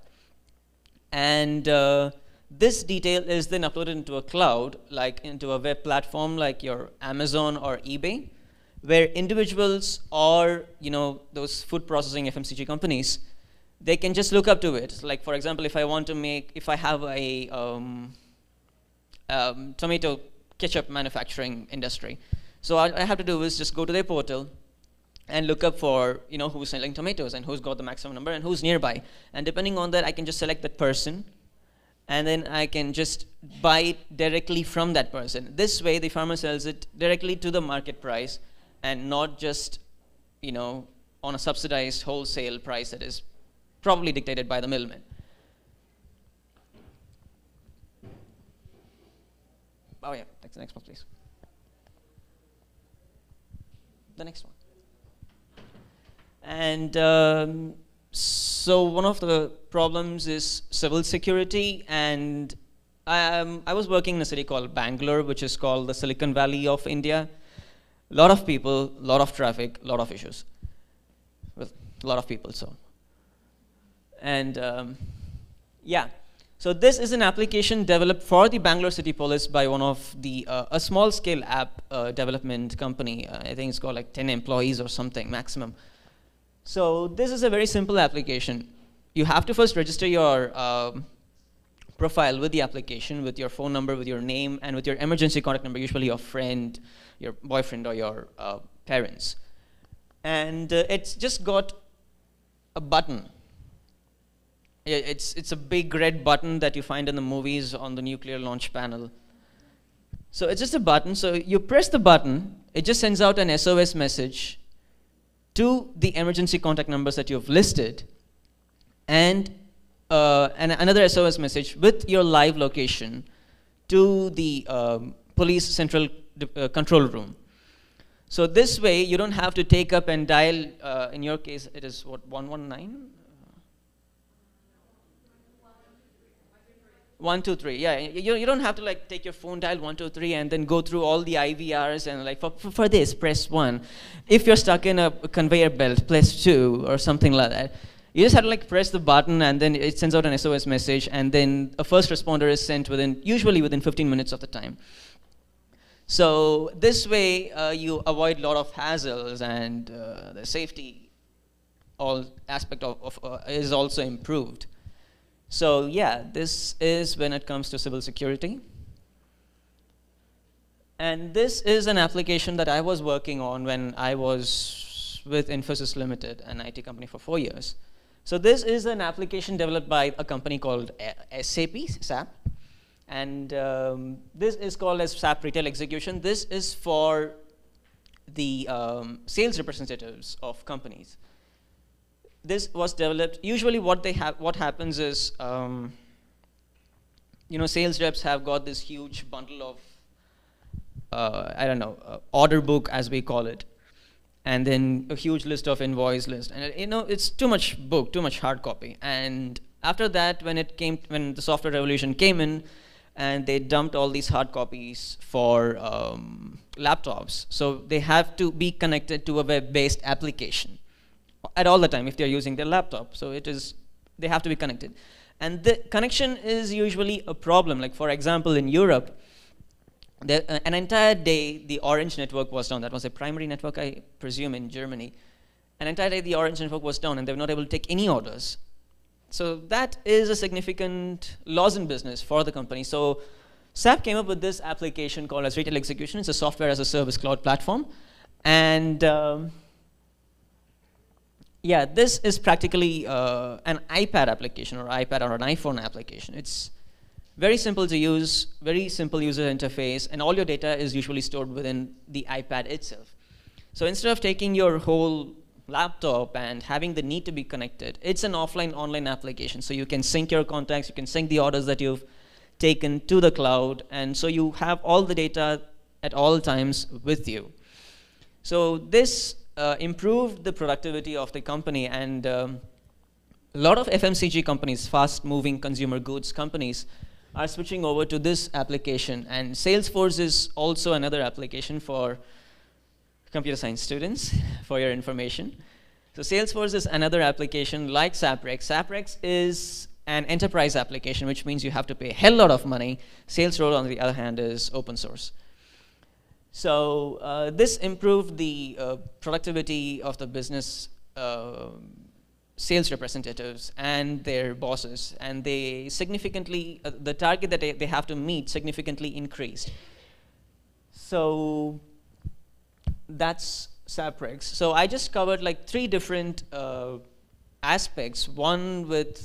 And this detail is then uploaded into a cloud, like into a web platform like your Amazon or eBay, where individuals or, you know, those food processing FMCG companies, they can just look up to it. Like, for example, if I have a tomato ketchup manufacturing industry, so all I have to do is just go to their portal and look up for, you know, who's selling tomatoes and who's got the maximum number and who's nearby. And depending on that, I can just select that person, and then I can just buy it directly from that person. This way, the farmer sells it directly to the market price and not just, you know, on a subsidized wholesale price that is probably dictated by the middleman. Oh yeah, that's the next one, please. The next one. And so one of the problems is civil security, and I was working in a city called Bangalore, which is called the Silicon Valley of India. A lot of people, a lot of traffic, a lot of issues. Well, a lot of people, so. And yeah, so this is an application developed for the Bangalore City Police by one of the, a small scale app development company. I think it's got like 10 employees or something maximum. So this is a very simple application. You have to first register your profile with the application, with your phone number, with your name, and with your emergency contact number, usually your friend, your boyfriend, or your parents. And it's just got a button. It's a big red button that you find in the movies on the nuclear launch panel. So it's just a button. So you press the button, it just sends out an SOS message to the emergency contact numbers that you've listed, and another SOS message with your live location to the police central control room. So this way, you don't have to take up and dial, in your case, it is what, 119? 123, yeah. You don't have to like take your phone, dial 123, and then go through all the IVRs and like for this, press 1. If you're stuck in a conveyor belt, press 2 or something like that. You just have to like press the button, and then it sends out an SOS message, and then a first responder is sent usually within 15 minutes of the time. So this way, you avoid a lot of hassles, and the safety aspect is also improved. So yeah, this is when it comes to civil security. And this is an application that I was working on when I was with Infosys Limited, an IT company, for 4 years. So this is an application developed by a company called SAP. And this is called as SAP Retail Execution. This is for the sales representatives of companies. This was developed, usually what happens is, you know, sales reps have got this huge bundle of, I don't know, order book as we call it, and then a huge list of invoice list. And you know, it's too much book, too much hard copy. And after that, when the software revolution came in, and they dumped all these hard copies for laptops, so they have to be connected to a web-based application at all the time if they're using their laptop. So they have to be connected. And the connection is usually a problem. Like for example, in Europe, an entire day the Orange network was down. That was a primary network, I presume, in Germany. An entire day the Orange network was down, and they were not able to take any orders. So that is a significant loss in business for the company. So SAP came up with this application called as Retail Execution. It's a software as a service cloud platform. And yeah, this is practically an iPad application or iPad or an iPhone application. It's very simple to use, very simple user interface, and all your data is usually stored within the iPad itself. So instead of taking your whole laptop and having the need to be connected, it's an offline-online application. So you can sync your contacts, you can sync the orders that you've taken to the cloud, and so you have all the data at all times with you. So this improved the productivity of the company, and a lot of FMCG companies, fast-moving consumer goods companies, are switching over to this application. And Salesforce is also another application for computer science students, for your information. So Salesforce is another application like Saprex. Saprex is an enterprise application, which means you have to pay a hell lot of money. Salesforce, on the other hand, is open source. So this improved the productivity of the business sales representatives and their bosses, and they significantly, the target that they have to meet significantly increased. So that's Saprex. So I just covered like 3 different aspects, one with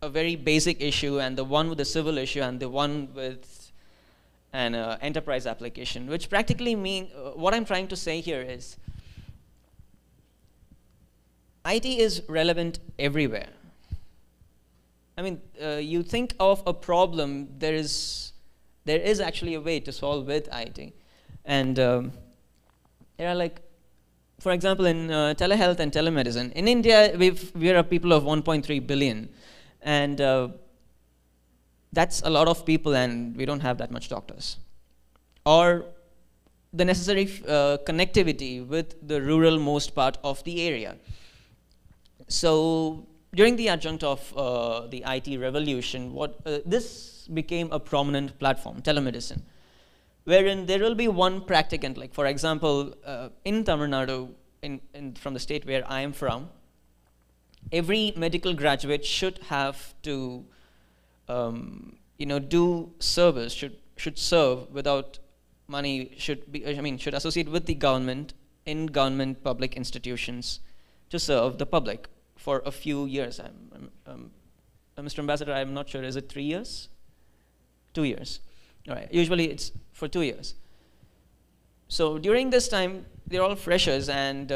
a very basic issue, and the one with a civil issue, and the one with an enterprise application, which practically mean, what I'm trying to say here is, IT is relevant everywhere. I mean, you think of a problem, there is actually a way to solve with IT. And there are like, for example, in telehealth and telemedicine, in India, we are a people of 1.3 billion. And that's a lot of people, and we don't have that much doctors. Or the necessary connectivity with the rural-most part of the area. So during the adjunct of the IT revolution, this became a prominent platform, telemedicine, wherein there will be one practicant. Like, for example, in Tamil Nadu, from the state where I am from, every medical graduate should have to do service, should serve without money, should associate with the government in government public institutions to serve the public for a few years. Mr. Ambassador, I'm not sure, is it 3 years? 2 years. All right, usually it's for 2 years. So during this time, they're all freshers, and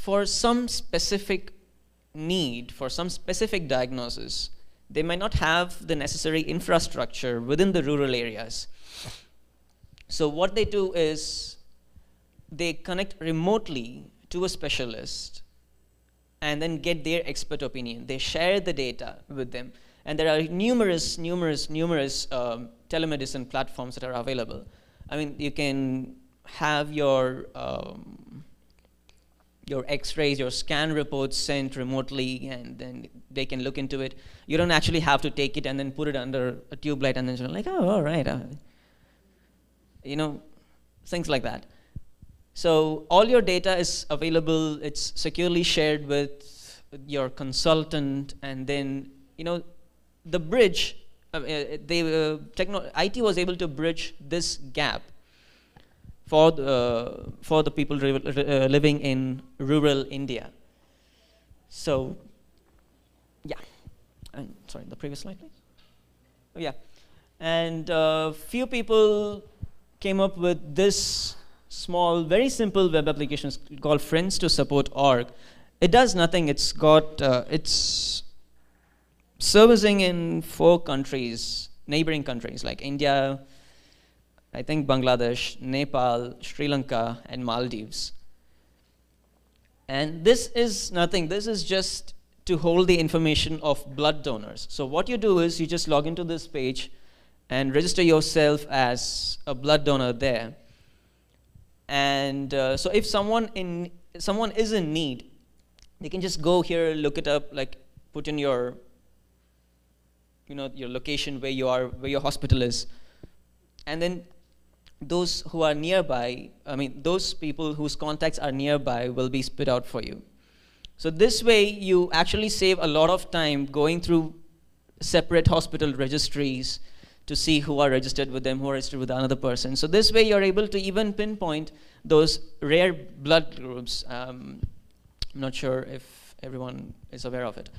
for some specific need, for some specific diagnosis, they might not have the necessary infrastructure within the rural areas. So what they do is they connect remotely to a specialist and then get their expert opinion. They share the data with them. And there are numerous telemedicine platforms that are available. I mean, you can have your x-rays, your scan reports sent remotely, and then they can look into it. You don't actually have to take it and then put it under a tube light and then you're like, oh, all right. Things like that. So all your data is available. It's securely shared with your consultant, and then, the bridge, IT was able to bridge this gap for the people living in rural India. So, yeah. And sorry, the previous slide, please. Oh, yeah. And few people came up with this small, very simple web application called friends2support.org. It does nothing. It's got it's servicing in 4 countries, neighboring countries like India, I think Bangladesh, Nepal, Sri Lanka, and Maldives. And this is nothing. This is just to hold the information of blood donors. So what you do is you just log into this page and register yourself as a blood donor there. And so if someone is in need, they can just go here, look it up, like put in your your location where you are, where your hospital is, and then those who are nearby, those people whose contacts are nearby will be spit out for you. So this way you actually save a lot of time going through separate hospital registries to see who are registered with them, who are registered with another person. So this way you're able to even pinpoint those rare blood groups. I'm not sure if everyone is aware of it.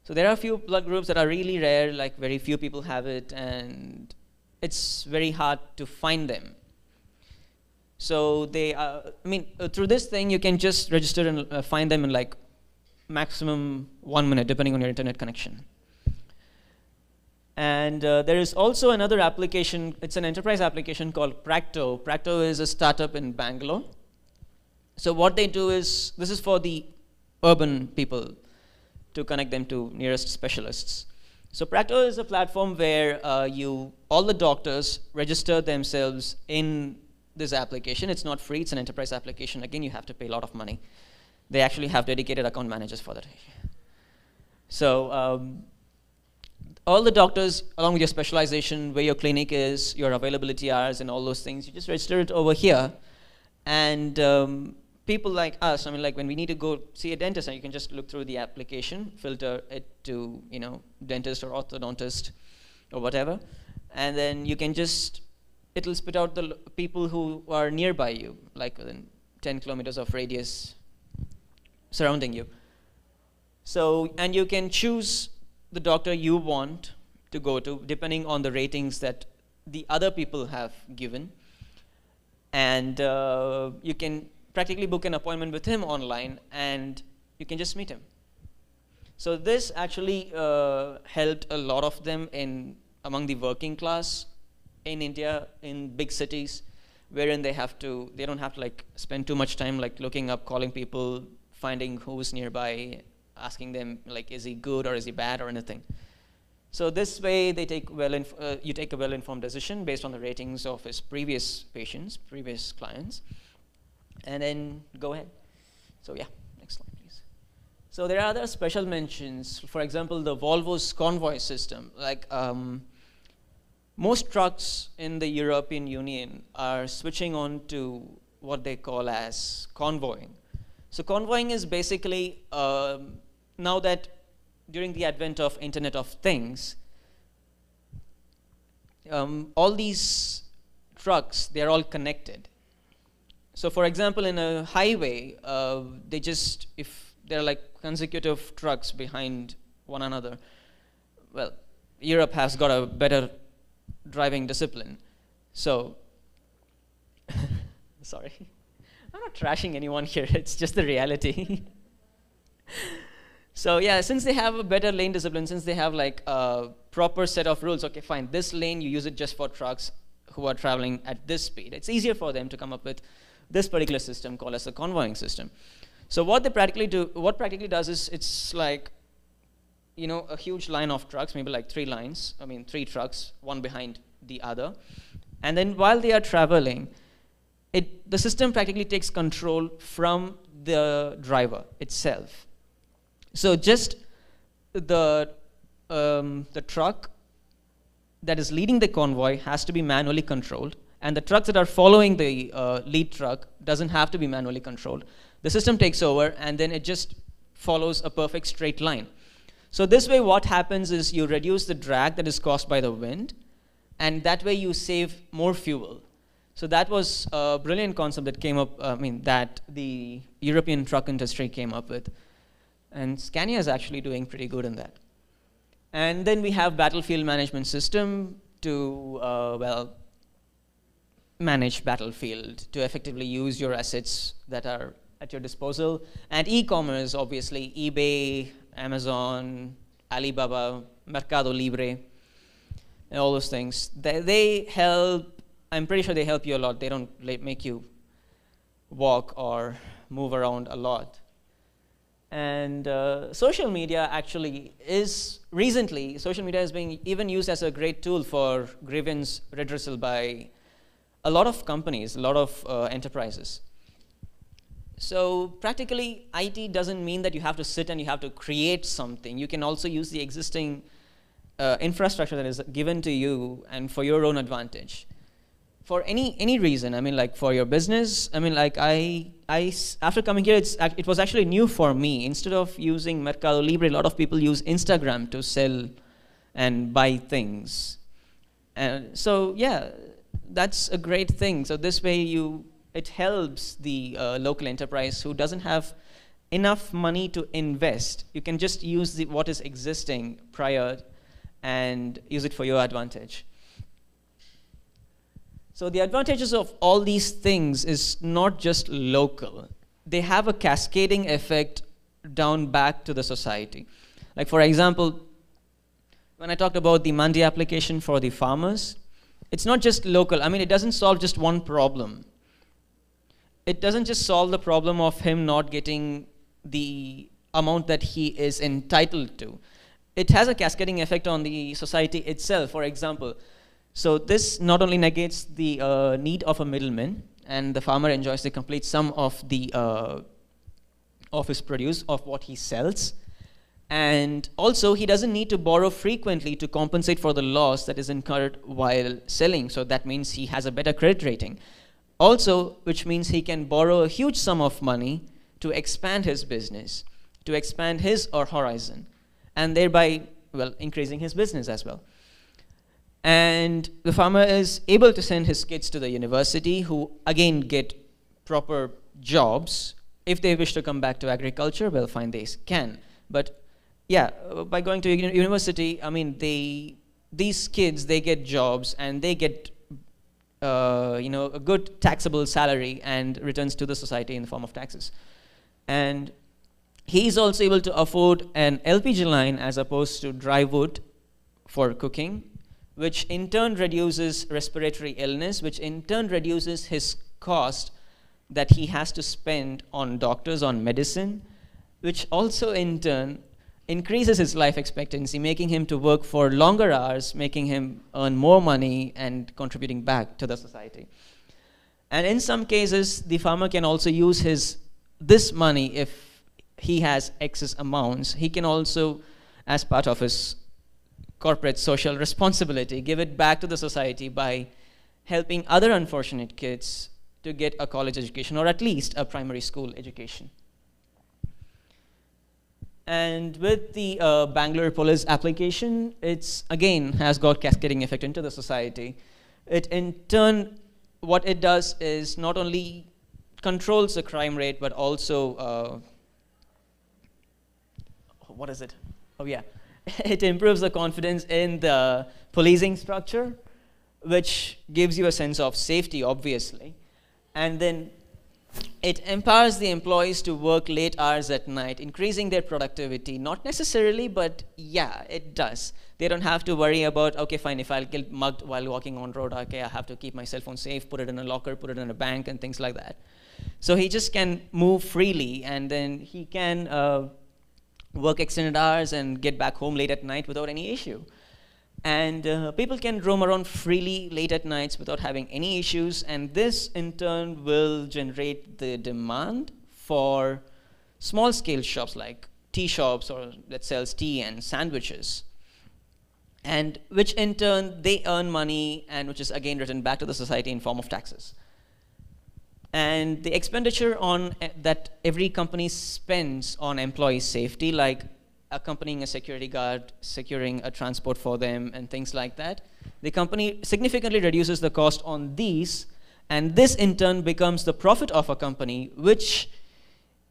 So there are a few blood groups that are really rare, like very few people have it, and it's very hard to find them. So they, through this thing you can just register and find them in like maximum 1 minute, depending on your internet connection. And there is also another application, it's an enterprise application called Practo. Practo is a startup in Bangalore. So what they do is, this is for the urban people to connect them to nearest specialists. So Practo is a platform where all the doctors register themselves in this application. It's not free, it's an enterprise application. Again, you have to pay a lot of money. They actually have dedicated account managers for that. So all the doctors, along with your specialization, where your clinic is, your availability hours, and all those things, you just register it over here. And people like us, like when we need to go see a dentist, and you can just look through the application, filter it to, dentist or orthodontist or whatever, and then you can just, it'll spit out the people who are nearby you, like within 10 kilometers of radius surrounding you. So, and you can choose the doctor you want to go to, depending on the ratings that the other people have given. And you can practically book an appointment with him online, and you can just meet him. So this actually helped a lot of them among the working class in India, in big cities, wherein they don't have to like spend too much time like looking up, calling people, finding who's nearby, asking them like, is he good or is he bad or anything. So this way they take you take a well-informed decision based on the ratings of his previous patients, previous clients, and then go ahead. So yeah, next slide please. So there are other special mentions. For example, the Volvo's convoy system. Like most trucks in the European Union are switching on to what they call as convoying. So convoying is basically, now that during the advent of Internet of Things, all these trucks, they're all connected. So for example, in a highway, if there are like consecutive trucks behind one another, well, Europe has got a better driving discipline. So, sorry. I'm not trashing anyone here, it's just the reality. So yeah, since they have a better lane discipline, since they have like a proper set of rules, okay fine, this lane you use it just for trucks who are traveling at this speed. It's easier for them to come up with this particular system called as the convoying system. So what practically does is, it's like, a huge line of trucks, maybe like 3 lines, 3 trucks, one behind the other. And then while they are traveling, the system practically takes control from the driver itself. So just the truck that is leading the convoy has to be manually controlled, and the trucks that are following the lead truck doesn't have to be manually controlled. The system takes over, and then it just follows a perfect straight line. So this way what happens is you reduce the drag that is caused by the wind, and that way you save more fuel. So that was a brilliant concept that came up, that the European truck industry came up with. And Scania is actually doing pretty good in that. And then we have battlefield management system to, manage battlefield, to effectively use your assets that are at your disposal. And e-commerce, obviously, eBay, Amazon, Alibaba, Mercado Libre, and all those things. They help, I'm pretty sure they help you a lot. They don't make you walk or move around a lot. And social media actually is, recently, social media is being even used as a great tool for grievance redressal by a lot of companies, a lot of enterprises. So practically, IT doesn't mean that you have to sit and you have to create something. You can also use the existing infrastructure that is given to you and for your own advantage. For any reason, like for your business, after coming here, it was actually new for me. Instead of using Mercado Libre, a lot of people use Instagram to sell and buy things. And so yeah, that's a great thing. So this way it helps the local enterprise who doesn't have enough money to invest. You can just use what is existing prior and use it for your advantage. So the advantages of all these things is not just local. They have a cascading effect down back to the society. Like for example, when I talked about the Mandi application for the farmers, it's not just local. I mean, it doesn't solve just one problem. It doesn't just solve the problem of him not getting the amount that he is entitled to. It has a cascading effect on the society itself. For example, so this not only negates the need of a middleman, and the farmer enjoys the complete sum of his produce, of what he sells, and also he doesn't need to borrow frequently to compensate for the loss that is incurred while selling. So that means he has a better credit rating. Also, which means he can borrow a huge sum of money to expand his business, to expand his or horizon, and thereby, well, increasing his business as well. And the farmer is able to send his kids to the university, who again get proper jobs. If they wish to come back to agriculture, well, fine, they can. But yeah, by going to university, I mean, these kids, they get jobs and they get a good taxable salary and returns to the society in the form of taxes. And he's also able to afford an LPG line as opposed to dry wood for cooking, which in turn reduces respiratory illness, which in turn reduces his cost that he has to spend on doctors, on medicine, which also in turn increases his life expectancy, making him to work for longer hours, making him earn more money and contributing back to the society. And in some cases, the farmer can also use this money, if he has excess amounts, he can also, as part of his corporate social responsibility, give it back to the society by helping other unfortunate kids to get a college education, or at least a primary school education. And with the Bangalore police application, it's again has got cascading effect into the society. It in turn, what it does is not only controls the crime rate, but also, what is it? Oh yeah, it improves the confidence in the policing structure, which gives you a sense of safety, obviously. And then it empowers the employees to work late hours at night, increasing their productivity. Not necessarily, but yeah, it does. They don't have to worry about, okay, fine, if I'll get mugged while walking on road, okay, I have to keep my cell phone safe, put it in a locker, put it in a bank, and things like that. So he just can move freely, and then he can work extended hours and get back home late at night without any issue. And people can roam around freely late at nights without having any issues, and this in turn will generate the demand for small-scale shops like tea shops or that sells tea and sandwiches, and which in turn they earn money, and which is again returned back to the society in form of taxes. And the expenditure on that every company spends on employee safety, like accompanying a security guard, securing a transport for them, and things like that, the company significantly reduces the cost on these, and this in turn becomes the profit of a company, which,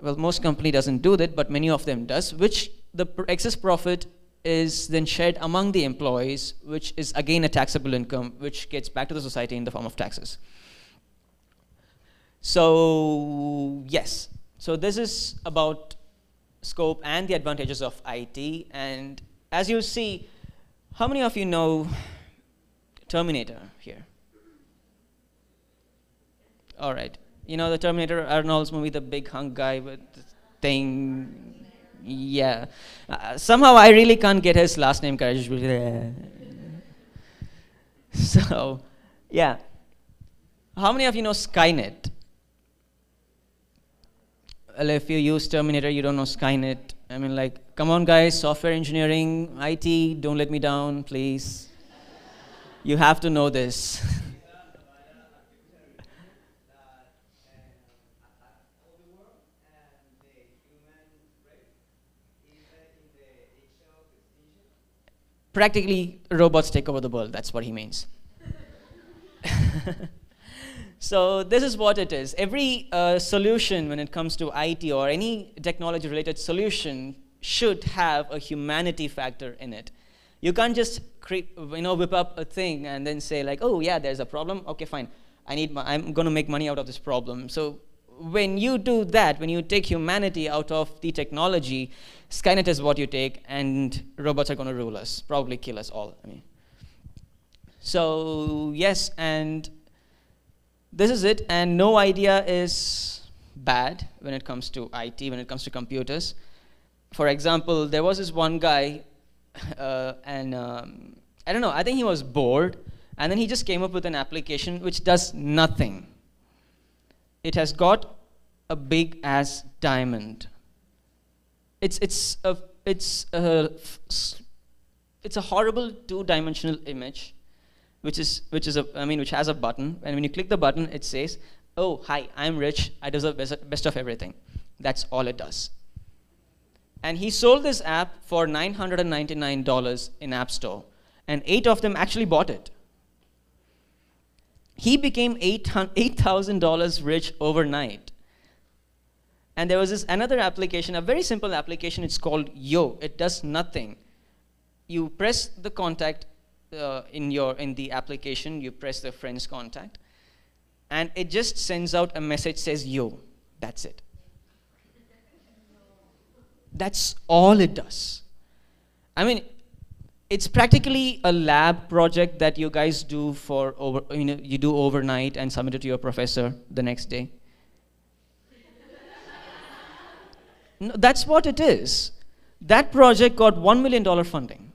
well, most company doesn't do that, but many of them does, which the excess profit is then shared among the employees, which is again a taxable income, which gets back to the society in the form of taxes. So yes, so this is about scope and the advantages of IT. And as you see, how many of you know Terminator here? All right. You know the Terminator, Arnold's movie, the big hunk guy with the thing. Yeah. Somehow I really can't get his last name correct. So, yeah. How many of you know Skynet? Well, if you use Terminator, you don't know Skynet. I mean, like, come on, guys, software engineering, IT, don't let me down, please. You have to know this. Practically, robots take over the world, that's what he means. So this is what it is. Every solution when it comes to IT or any technology-related solution should have a humanity factor in it. You can't just whip up a thing and then say like, oh yeah, there's a problem. Okay, fine. I'm going to make money out of this problem. So when you do that, when you take humanity out of the technology, Skynet is what you take, and robots are going to rule us, probably kill us all. I mean, so yes, and this is it. And no idea is bad when it comes to IT, when it comes to computers. For example, there was this one guy, and I don't know, I think he was bored, and then he just came up with an application which does nothing. It has got a big ass diamond. It's a horrible two-dimensional image, which has a button, and when you click the button, it says, "Oh, hi, I'm rich. I deserve best of everything." That's all it does. And he sold this app for $999 in App Store, and 8 of them actually bought it. He became $8,000 rich overnight. And there was this another application, a very simple application. It's called Yo. It does nothing. You press the contact in the application. You press the friend's contact, and it just sends out a message says Yo. That's it. That's all it does. I mean, it's practically a lab project that you guys do you do overnight and submit it to your professor the next day. No, that's what it is. That project got $1 million funding.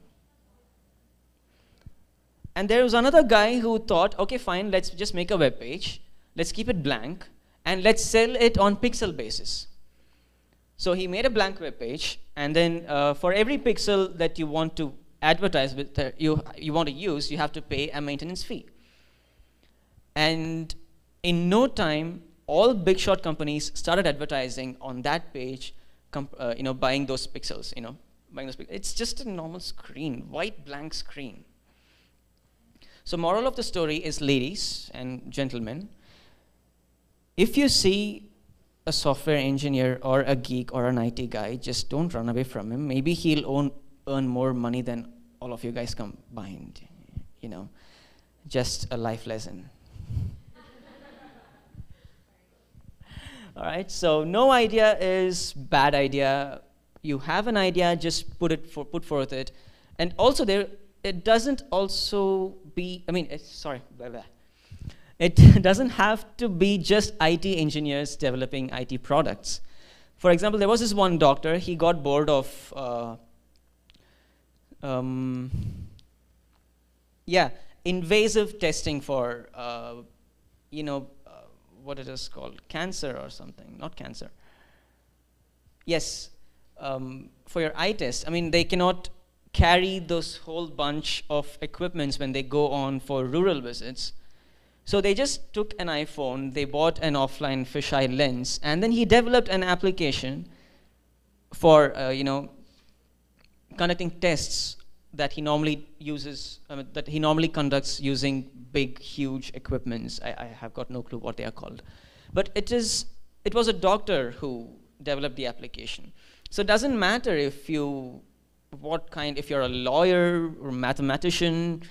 And there was another guy who thought, okay, fine, let's just make a web page, let's keep it blank, and let's sell it on pixel basis. So he made a blank web page, and then for every pixel that you want to advertise with, you want to use, you have to pay a maintenance fee. And in no time, all big shot companies started advertising on that page, buying those pixels, It's just a normal screen, white blank screen. So moral of the story is, ladies and gentlemen, if you see a software engineer or a geek or an IT guy, just don't run away from him. Maybe he'll earn more money than all of you guys combined, Just a life lesson. All right, so no idea is bad idea. You have an idea, just put forth it. And also it doesn't also be, It doesn't have to be just IT engineers developing IT products. For example, there was this one doctor, he got bored of, invasive testing for, what it is called, cancer or something, not cancer. Yes, for your eye test. They cannot carry those whole bunch of equipments when they go on for rural visits. So they just took an iPhone, they bought an offline fisheye lens, and then he developed an application for, conducting tests that he normally uses, that he normally conducts using big, huge equipments. I have got no clue what they are called. But it was a doctor who developed the application. So it doesn't matter if you're a lawyer or mathematician,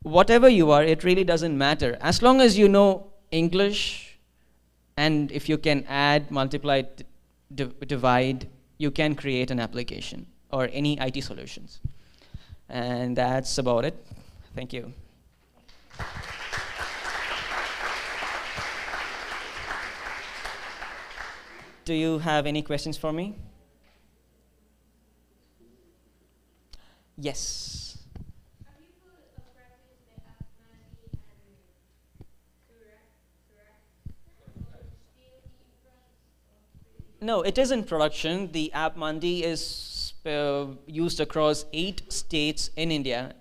whatever you are, it really doesn't matter. As long as you know English, and if you can add, multiply, divide, you can create an application or any IT solutions. And that's about it. Thank you. Do you have any questions for me? Yes. Have you put a practice the app Mandy and correct? No, it is in production. The app Mandi is used across 8 states in India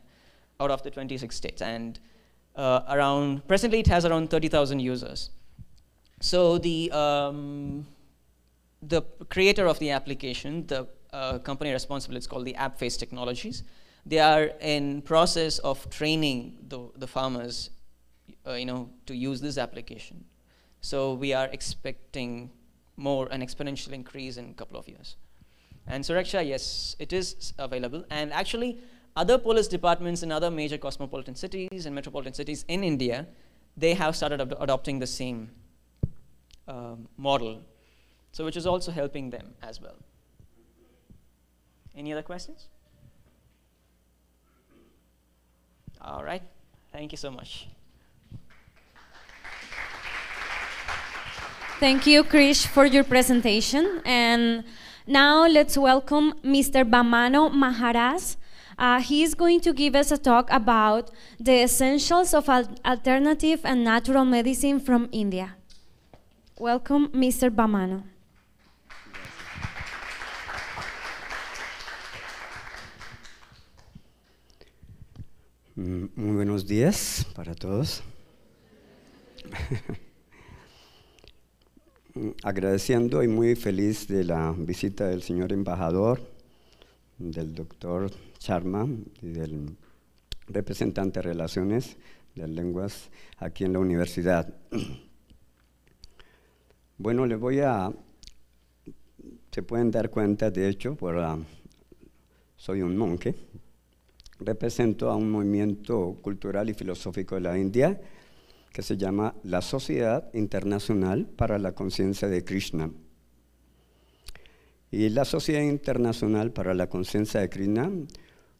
out of the 26 states, and presently it has around 30,000 users. So the creator of the application, the company responsible, it's called the AppFace Technologies. They are in process of training the farmers to use this application. So we are expecting an exponential increase in a couple of years. And Suraksha, yes, it is available. And actually, other police departments in other major cosmopolitan cities and metropolitan cities in India, they have started adopting the same model, so which is also helping them as well. Any other questions? All right, thank you so much. Thank you, Krish, for your presentation. And now let's welcome Mr. Bamano Maharaj. He is going to give us a talk about the essentials of alternative and natural medicine from India. Welcome, Mr. Bamano. Muy buenos días para todos. Agradeciendo y muy feliz de la visita del señor embajador, del doctor Sharma y del representante de Relaciones de Lenguas aquí en la universidad. Bueno, se pueden dar cuenta, de hecho, soy un monje, represento a un movimiento cultural y filosófico de la India que se llama la Sociedad Internacional para la Conciencia de Krishna. Y la Sociedad Internacional para la Conciencia de Krishna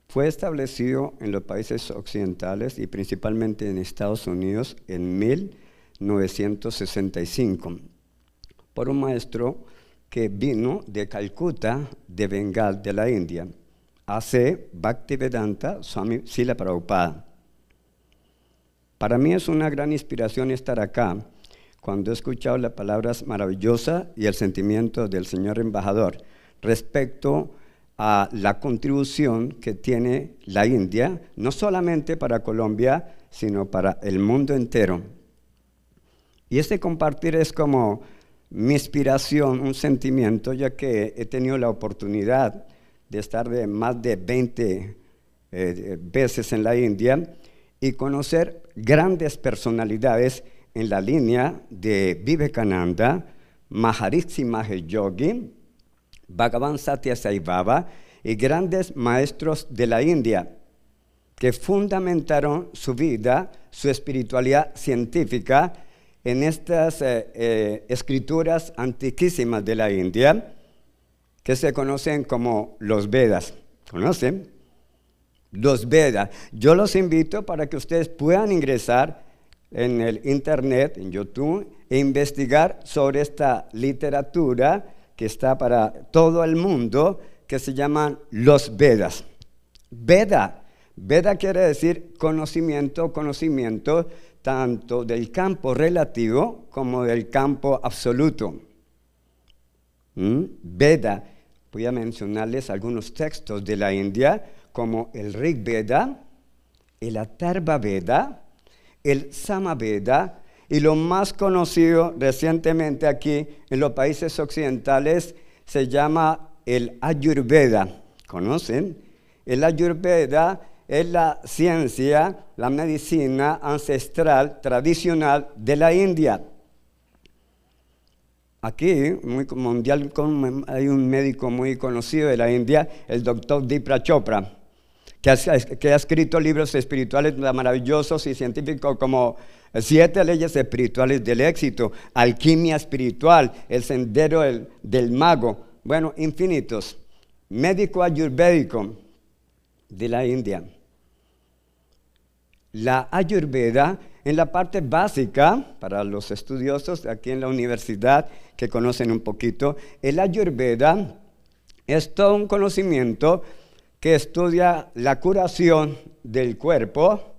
fue establecido en los países occidentales y principalmente en Estados Unidos en 1965 por un maestro que vino de Calcuta, de Bengal, de la India, A.C. Bhaktivedanta Swami Srila Prabhupada. Para mí es una gran inspiración estar acá cuando he escuchado las palabras maravillosas y el sentimiento del señor embajador respecto a la contribución que tiene la India, no solamente para Colombia, sino para el mundo entero. Y este compartir es como mi inspiración, un sentimiento, ya que he tenido la oportunidad de estar de más de 20 veces en la India y conocer grandes personalidades en la línea de Vivekananda, Maharishi Mahesh Yogi, Bhagavan Satya Sai Baba y grandes maestros de la India que fundamentaron su vida, su espiritualidad científica en estas escrituras antiquísimas de la India que se conocen como los Vedas. ¿Conocen? Los Vedas. Yo los invito para que ustedes puedan ingresar en el internet, en YouTube, e investigar sobre esta literatura que está para todo el mundo, que se llaman los Vedas. Veda quiere decir conocimiento tanto del campo relativo como del campo absoluto. Veda, voy a mencionarles algunos textos de la India, como el Rig Veda, el Atharva Veda, el Sama Veda, y lo más conocido recientemente aquí en los países occidentales se llama el Ayurveda. ¿Conocen? El Ayurveda es la ciencia, la medicina ancestral, tradicional de la India. Aquí, mundial, hay un médico muy conocido de la India, el doctor Dipra Chopra, que ha escrito libros espirituales maravillosos y científicos como 7 leyes espirituales del éxito, alquimia espiritual, el sendero del mago, bueno, infinitos. Médico ayurvédico de la India. La Ayurveda, en la parte básica, para los estudiosos aquí en la universidad que conocen un poquito, el Ayurveda es todo un conocimiento que estudia la curación del cuerpo,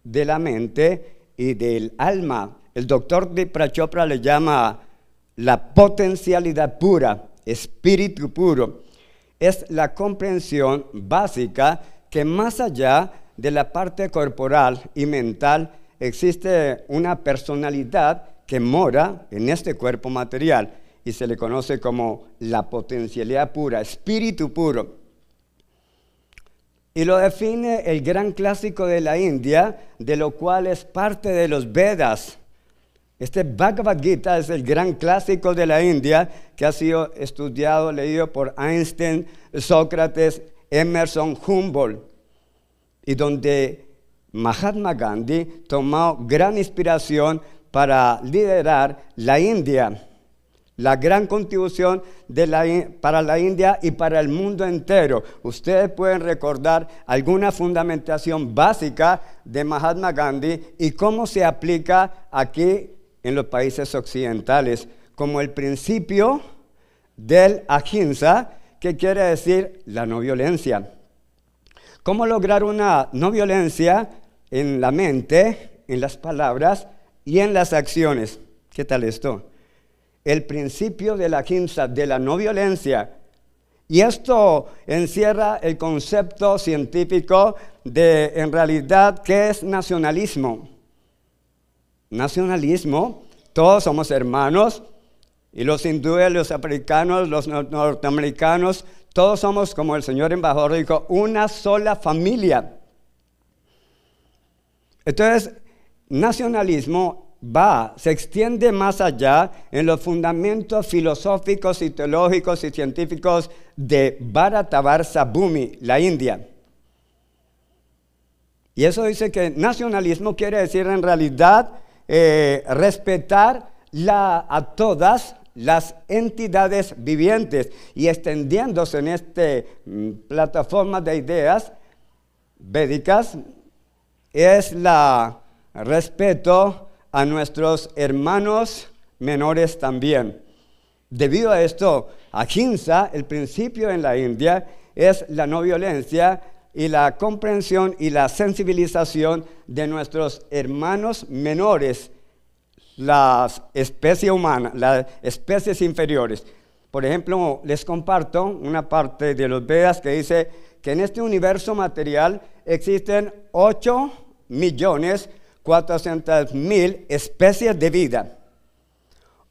de la mente y del alma. El doctor Dipra Chopra le llama la potencialidad pura, espíritu puro. Es la comprensión básica que más allá de la parte corporal y mental existe una personalidad que mora en este cuerpo material y se le conoce como la potencialidad pura, espíritu puro. Y lo define el gran clásico de la India, de lo cual es parte de los Vedas. Este Bhagavad Gita es el gran clásico de la India que ha sido estudiado, leído por Einstein, Sócrates, Emerson, Humboldt, y donde Mahatma Gandhi tomó gran inspiración para liderar la India, la gran contribución para la India y para el mundo entero. Ustedes pueden recordar alguna fundamentación básica de Mahatma Gandhi y cómo se aplica aquí en los países occidentales, como el principio del ahimsa, que quiere decir la no violencia. ¿Cómo lograr una no violencia en la mente, en las palabras y en las acciones? ¿Qué tal esto? El principio de la ahimsa, de la no violencia. Y esto encierra el concepto científico de, en realidad, ¿qué es nacionalismo? Nacionalismo, todos somos hermanos, y los hindúes, los africanos, los norteamericanos, todos somos, como el señor embajador dijo, una sola familia. Entonces, nacionalismo se extiende más allá en los fundamentos filosóficos y teológicos y científicos de Bharatavarsa Bhumi, la India. Y eso dice que nacionalismo quiere decir en realidad respetar a todas las entidades vivientes, y extendiéndose en esta plataforma de ideas védicas es la respeto a nuestros hermanos menores también. Debido a esto, ahimsa, el principio en la India, es la no violencia y la comprensión y la sensibilización de nuestros hermanos menores, las especies humanas, las especies inferiores. Por ejemplo, les comparto una parte de los Vedas que dice que en este universo material existen 8.400.000 especies de vida.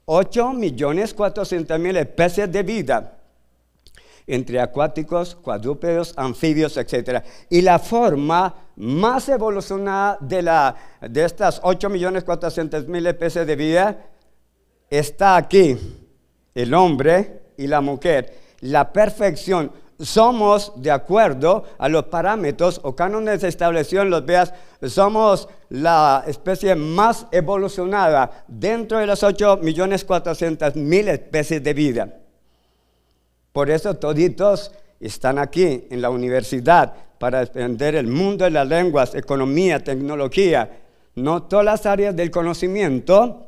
8.400.000 especies de vida, entre acuáticos, cuadrúpedos, anfibios, etc. Y la forma más evolucionada de estas 8.400.000 especies de vida está aquí, el hombre y la mujer. La perfección. Somos, de acuerdo a los parámetros o cánones establecidos en los Vedas, somos la especie más evolucionada dentro de las 8.400.000 especies de vida. Por eso toditos están aquí en la universidad para aprender el mundo de las lenguas, economía, tecnología, no todas las áreas del conocimiento,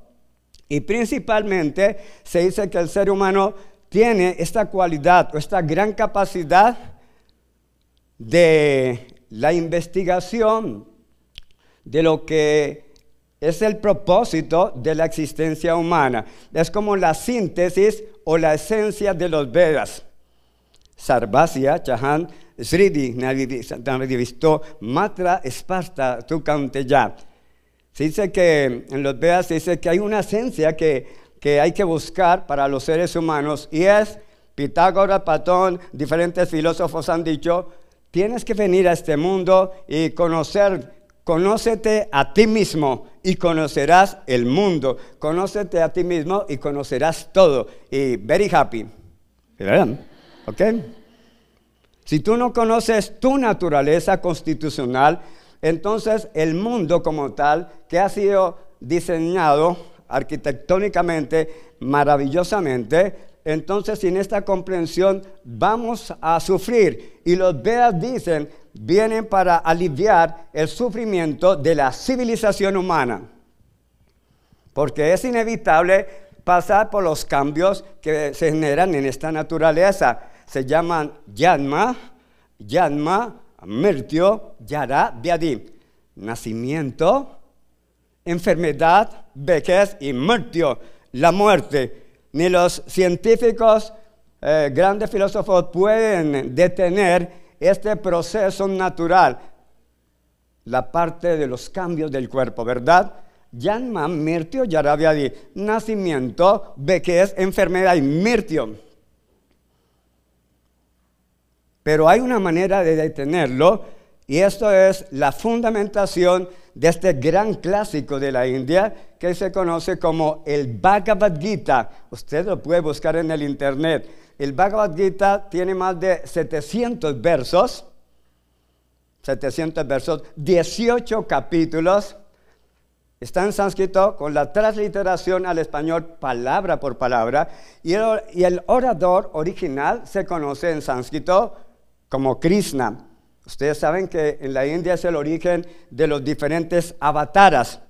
y principalmente se dice que el ser humano tiene esta cualidad o esta gran capacidad de la investigación de lo que es el propósito de la existencia humana. Es como la síntesis o la esencia de los Vedas. Sarvasya, Chahan, Sridi, Nadivisto, Matra, Esparta, Tukanteya. Se dice que en los Vedas se dice que hay una esencia que hay que buscar para los seres humanos, y es, Pitágoras, Platón, diferentes filósofos han dicho, tienes que venir a este mundo y conócete a ti mismo y conocerás el mundo. Conócete a ti mismo y conocerás todo. Y very happy. ¿Verdad? ¿Ok? Si tú no conoces tu naturaleza constitucional, entonces el mundo como tal, que ha sido diseñado arquitectónicamente, maravillosamente, entonces sin esta comprensión vamos a sufrir. Y los Vedas dicen, vienen para aliviar el sufrimiento de la civilización humana, porque es inevitable pasar por los cambios que se generan en esta naturaleza. Se llaman Janma, Mirtyo, Jara, Vyadhi. Nacimiento, enfermedad, vejez y Mirtyo, la muerte. Ni los científicos, grandes filósofos pueden detener este proceso natural, la parte de los cambios del cuerpo, ¿verdad? Janma, Mirtyo, Jara, Vyadhi. Nacimiento, vejez, enfermedad y Mirtyo. pero hay una manera de detenerlo, y esto es la fundamentación de este gran clásico de la India que se conoce como el Bhagavad Gita. Usted lo puede buscar en el internet. El Bhagavad Gita tiene más de 700 versos, 18 capítulos. Está en sánscrito con la transliteración al español palabra por palabra, y el orador original se conoce en sánscrito como Krishna. Ustedes saben que en la India es el origen de los diferentes avataras,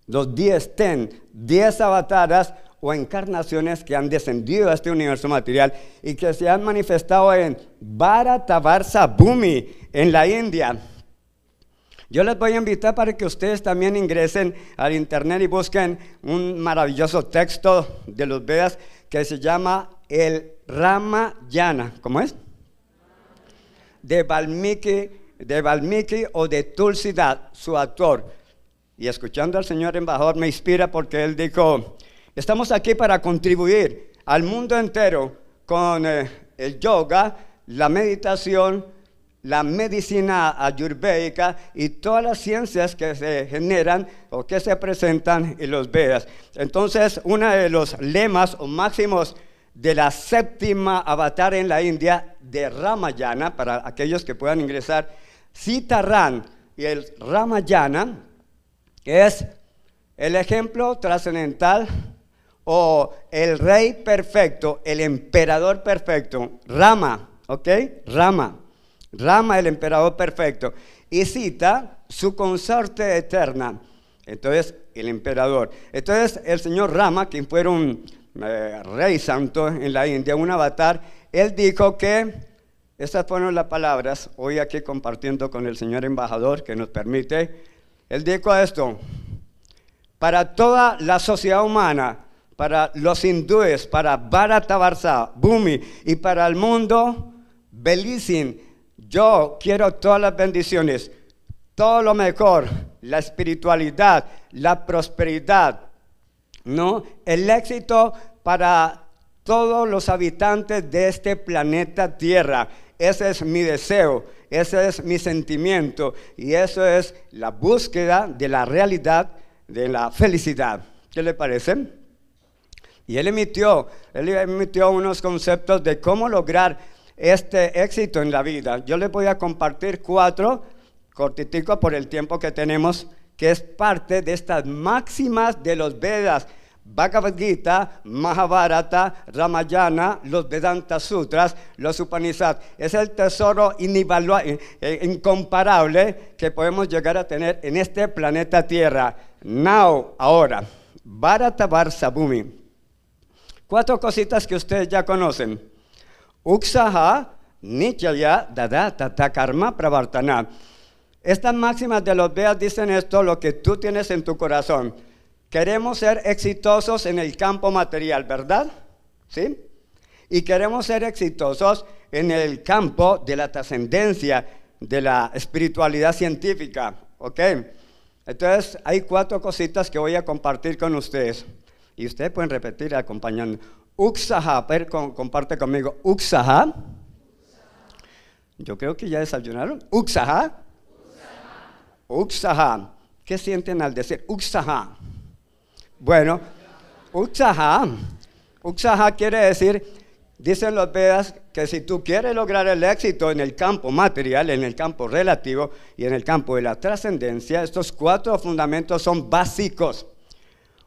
los 10 avataras o encarnaciones que han descendido a este universo material y que se han manifestado en Bharatavarsa Bhumi, en la India. Yo les voy a invitar para que ustedes también ingresen al internet y busquen un maravilloso texto de los Vedas que se llama el Ramayana. ¿Cómo es? De Valmiki o de Tulsidas, su autor. Y escuchando al señor embajador me inspira porque él dijo: estamos aquí para contribuir al mundo entero con el yoga, la meditación, la medicina ayurvédica y todas las ciencias que se generan o que se presentan en los Vedas. Entonces, uno de los lemas o máximos de la séptima avatar en la India de Ramayana, para aquellos que puedan ingresar, Sitaran, y el Ramayana es el ejemplo trascendental o el rey perfecto, el emperador perfecto, Rama, ¿ok? Rama, el emperador perfecto, y Sita, su consorte eterna. Entonces, el emperador. Entonces, el señor Rama, quien fuera un rey santo en la India, un avatar, él dijo que, estas fueron las palabras, hoy aquí compartiendo con el señor embajador que nos permite, él dijo esto: para toda la sociedad humana, para los hindúes, para Bharatavarsa Bhumi y para el mundo, Belisin, yo quiero todas las bendiciones, todo lo mejor, la espiritualidad, la prosperidad, ¿no? El éxito para todos los habitantes de este planeta Tierra. Ese es mi deseo, ese es mi sentimiento, y eso es la búsqueda de la realidad, de la felicidad. ¿Qué le parece? Y él emitió unos conceptos de cómo lograr este éxito en la vida. Yo les voy a compartir 4, cortiticos por el tiempo que tenemos, que es parte de estas máximas de los Vedas: Bhagavad Gita, Mahabharata, Ramayana, los Vedanta Sutras, los Upanishads. Es el tesoro incomparable que podemos llegar a tener en este planeta Tierra. Ahora, Bharatavarsa Bhumi. 4 cositas que ustedes ya conocen: Uksaha, Nityaya, Dada, Tata, Karma, Pravartana. Estas máximas de los Vedas dicen esto: lo que tú tienes en tu corazón. Queremos ser exitosos en el campo material, ¿verdad? ¿Sí? Y queremos ser exitosos en el campo de la trascendencia, de la espiritualidad científica, ¿ok? Entonces, hay 4 cositas que voy a compartir con ustedes. Y ustedes pueden repetir acompañando. Uksaha, comparte conmigo. Uksaha. Yo creo que ya desayunaron. Uksaha. Uksaha. ¿Qué sienten al decir Uksaha? Bueno, Uksaha quiere decir, dicen los Vedas, que si tú quieres lograr el éxito en el campo material, en el campo relativo y en el campo de la trascendencia, estos 4 fundamentos son básicos.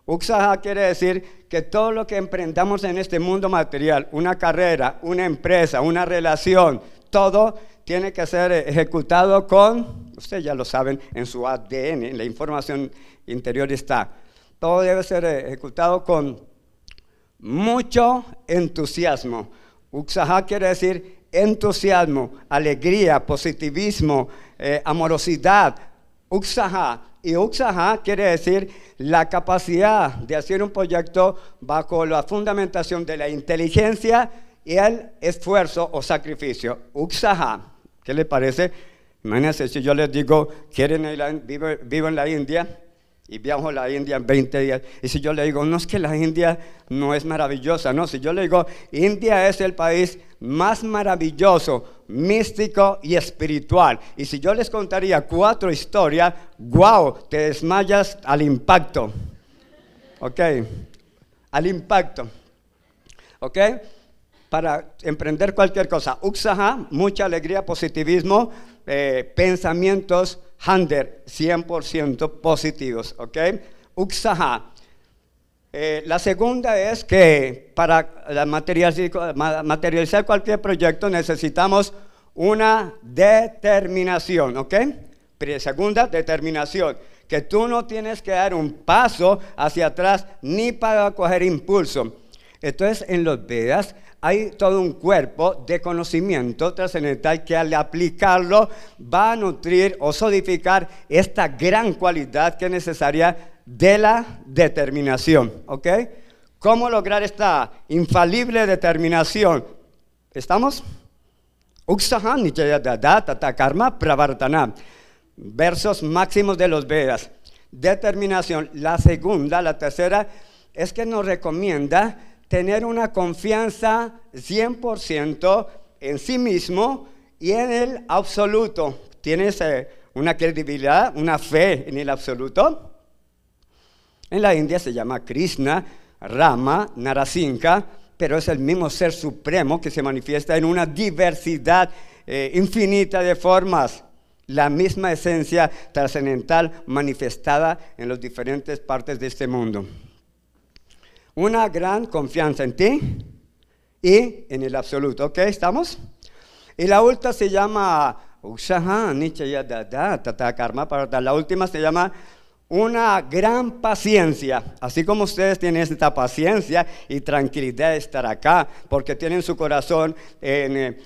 Uksaha quiere decir que todo lo que emprendamos en este mundo material, una carrera, una empresa, una relación, todo tiene que ser ejecutado con, ustedes ya lo saben, en su ADN, en la información interior está. Todo debe ser ejecutado con mucho entusiasmo. Uksaha quiere decir entusiasmo, alegría, positivismo, amorosidad. Uksaha. Y Uksaha quiere decir la capacidad de hacer un proyecto bajo la fundamentación de la inteligencia y el esfuerzo o sacrificio. Uksaha. ¿Qué le parece? Imagínense si yo les digo, vivo en la India, y viajo a la India en 20 días. Y si yo le digo, no es que la India no es maravillosa, no, si yo le digo, India es el país más maravilloso, místico y espiritual. Y si yo les contaría 4 historias, wow, te desmayas al impacto. Ok, al impacto. Ok, para emprender cualquier cosa. Uksaha, mucha alegría, positivismo, pensamientos, Hander, 100% positivos, ¿ok? Uksaha. La segunda es que para materializar cualquier proyecto necesitamos una determinación, ¿ok? Segunda, determinación, que tú no tienes que dar un paso hacia atrás ni para coger impulso. Entonces, en los Vedas hay todo un cuerpo de conocimiento trascendental que al aplicarlo va a nutrir o solidificar esta gran cualidad que es necesaria de la determinación, ¿ok? ¿Cómo lograr esta infalible determinación? ¿Estamos? Uksaha nichayadada tata karma pravartana. Versos máximos de los Vedas. Determinación. La segunda, la tercera, es que nos recomienda tener una confianza 100% en sí mismo y en el absoluto. ¿Tienes una credibilidad, una fe en el absoluto? En la India se llama Krishna, Rama, Narasimha, pero es el mismo ser supremo que se manifiesta en una diversidad infinita de formas. La misma esencia trascendental manifestada en las diferentes partes de este mundo. Una gran confianza en ti y en el absoluto. ¿Ok? ¿Estamos? Y la última se llama la última se llama una gran paciencia. Así como ustedes tienen esta paciencia y tranquilidad de estar acá, porque tienen su corazón en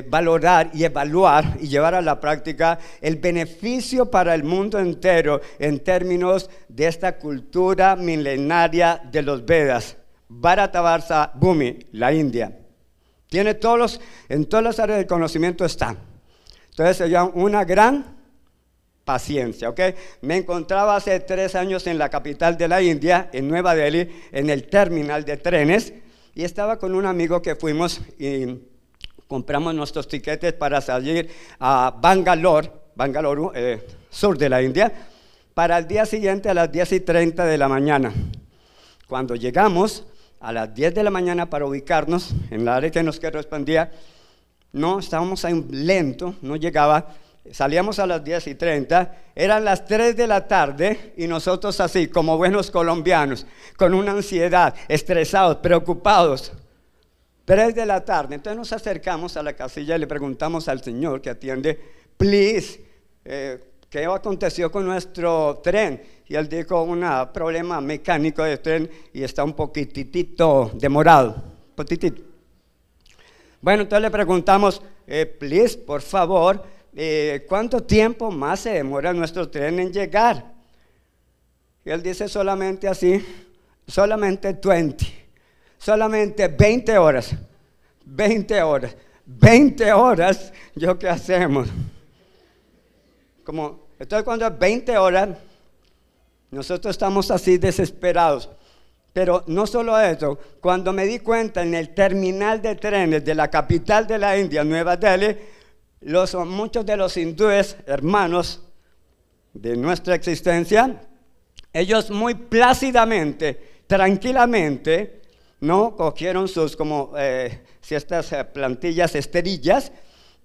valorar y evaluar y llevar a la práctica el beneficio para el mundo entero en términos de esta cultura milenaria de los Vedas. Bharatavarsa Bhumi, la India. Tiene en todas las áreas del conocimiento está. Entonces se llama una gran paciencia, ¿ok? Me encontraba hace 3 años en la capital de la India, en Nueva Delhi, en el terminal de trenes, y estaba con un amigo que fuimos y compramos nuestros tiquetes para salir a Bangalore, sur de la India, para el día siguiente a las 10:30 de la mañana. Cuando llegamos a las 10 de la mañana para ubicarnos en la área que nos correspondía, no, estábamos ahí lento, no llegaba. Salíamos a las 10:30, eran las 3 de la tarde y nosotros así, como buenos colombianos, con una ansiedad, estresados, preocupados. 3 de la tarde, entonces nos acercamos a la casilla y le preguntamos al señor que atiende, please, ¿qué aconteció con nuestro tren? Y él dijo, un problema mecánico del tren y está un poquitito demorado, poquitito. Bueno, entonces le preguntamos, please, por favor, ¿cuánto tiempo más se demora nuestro tren en llegar? Y él dice solamente así, solamente 20 horas, 20 horas, 20 horas, ¿yo qué hacemos? Entonces cuando es 20 horas, nosotros estamos así desesperados. Pero no solo eso, cuando me di cuenta en el terminal de trenes de la capital de la India, Nueva Delhi, muchos de los hindúes, hermanos de nuestra existencia, ellos muy plácidamente, tranquilamente, ¿no? Cogieron sus estas plantillas esterillas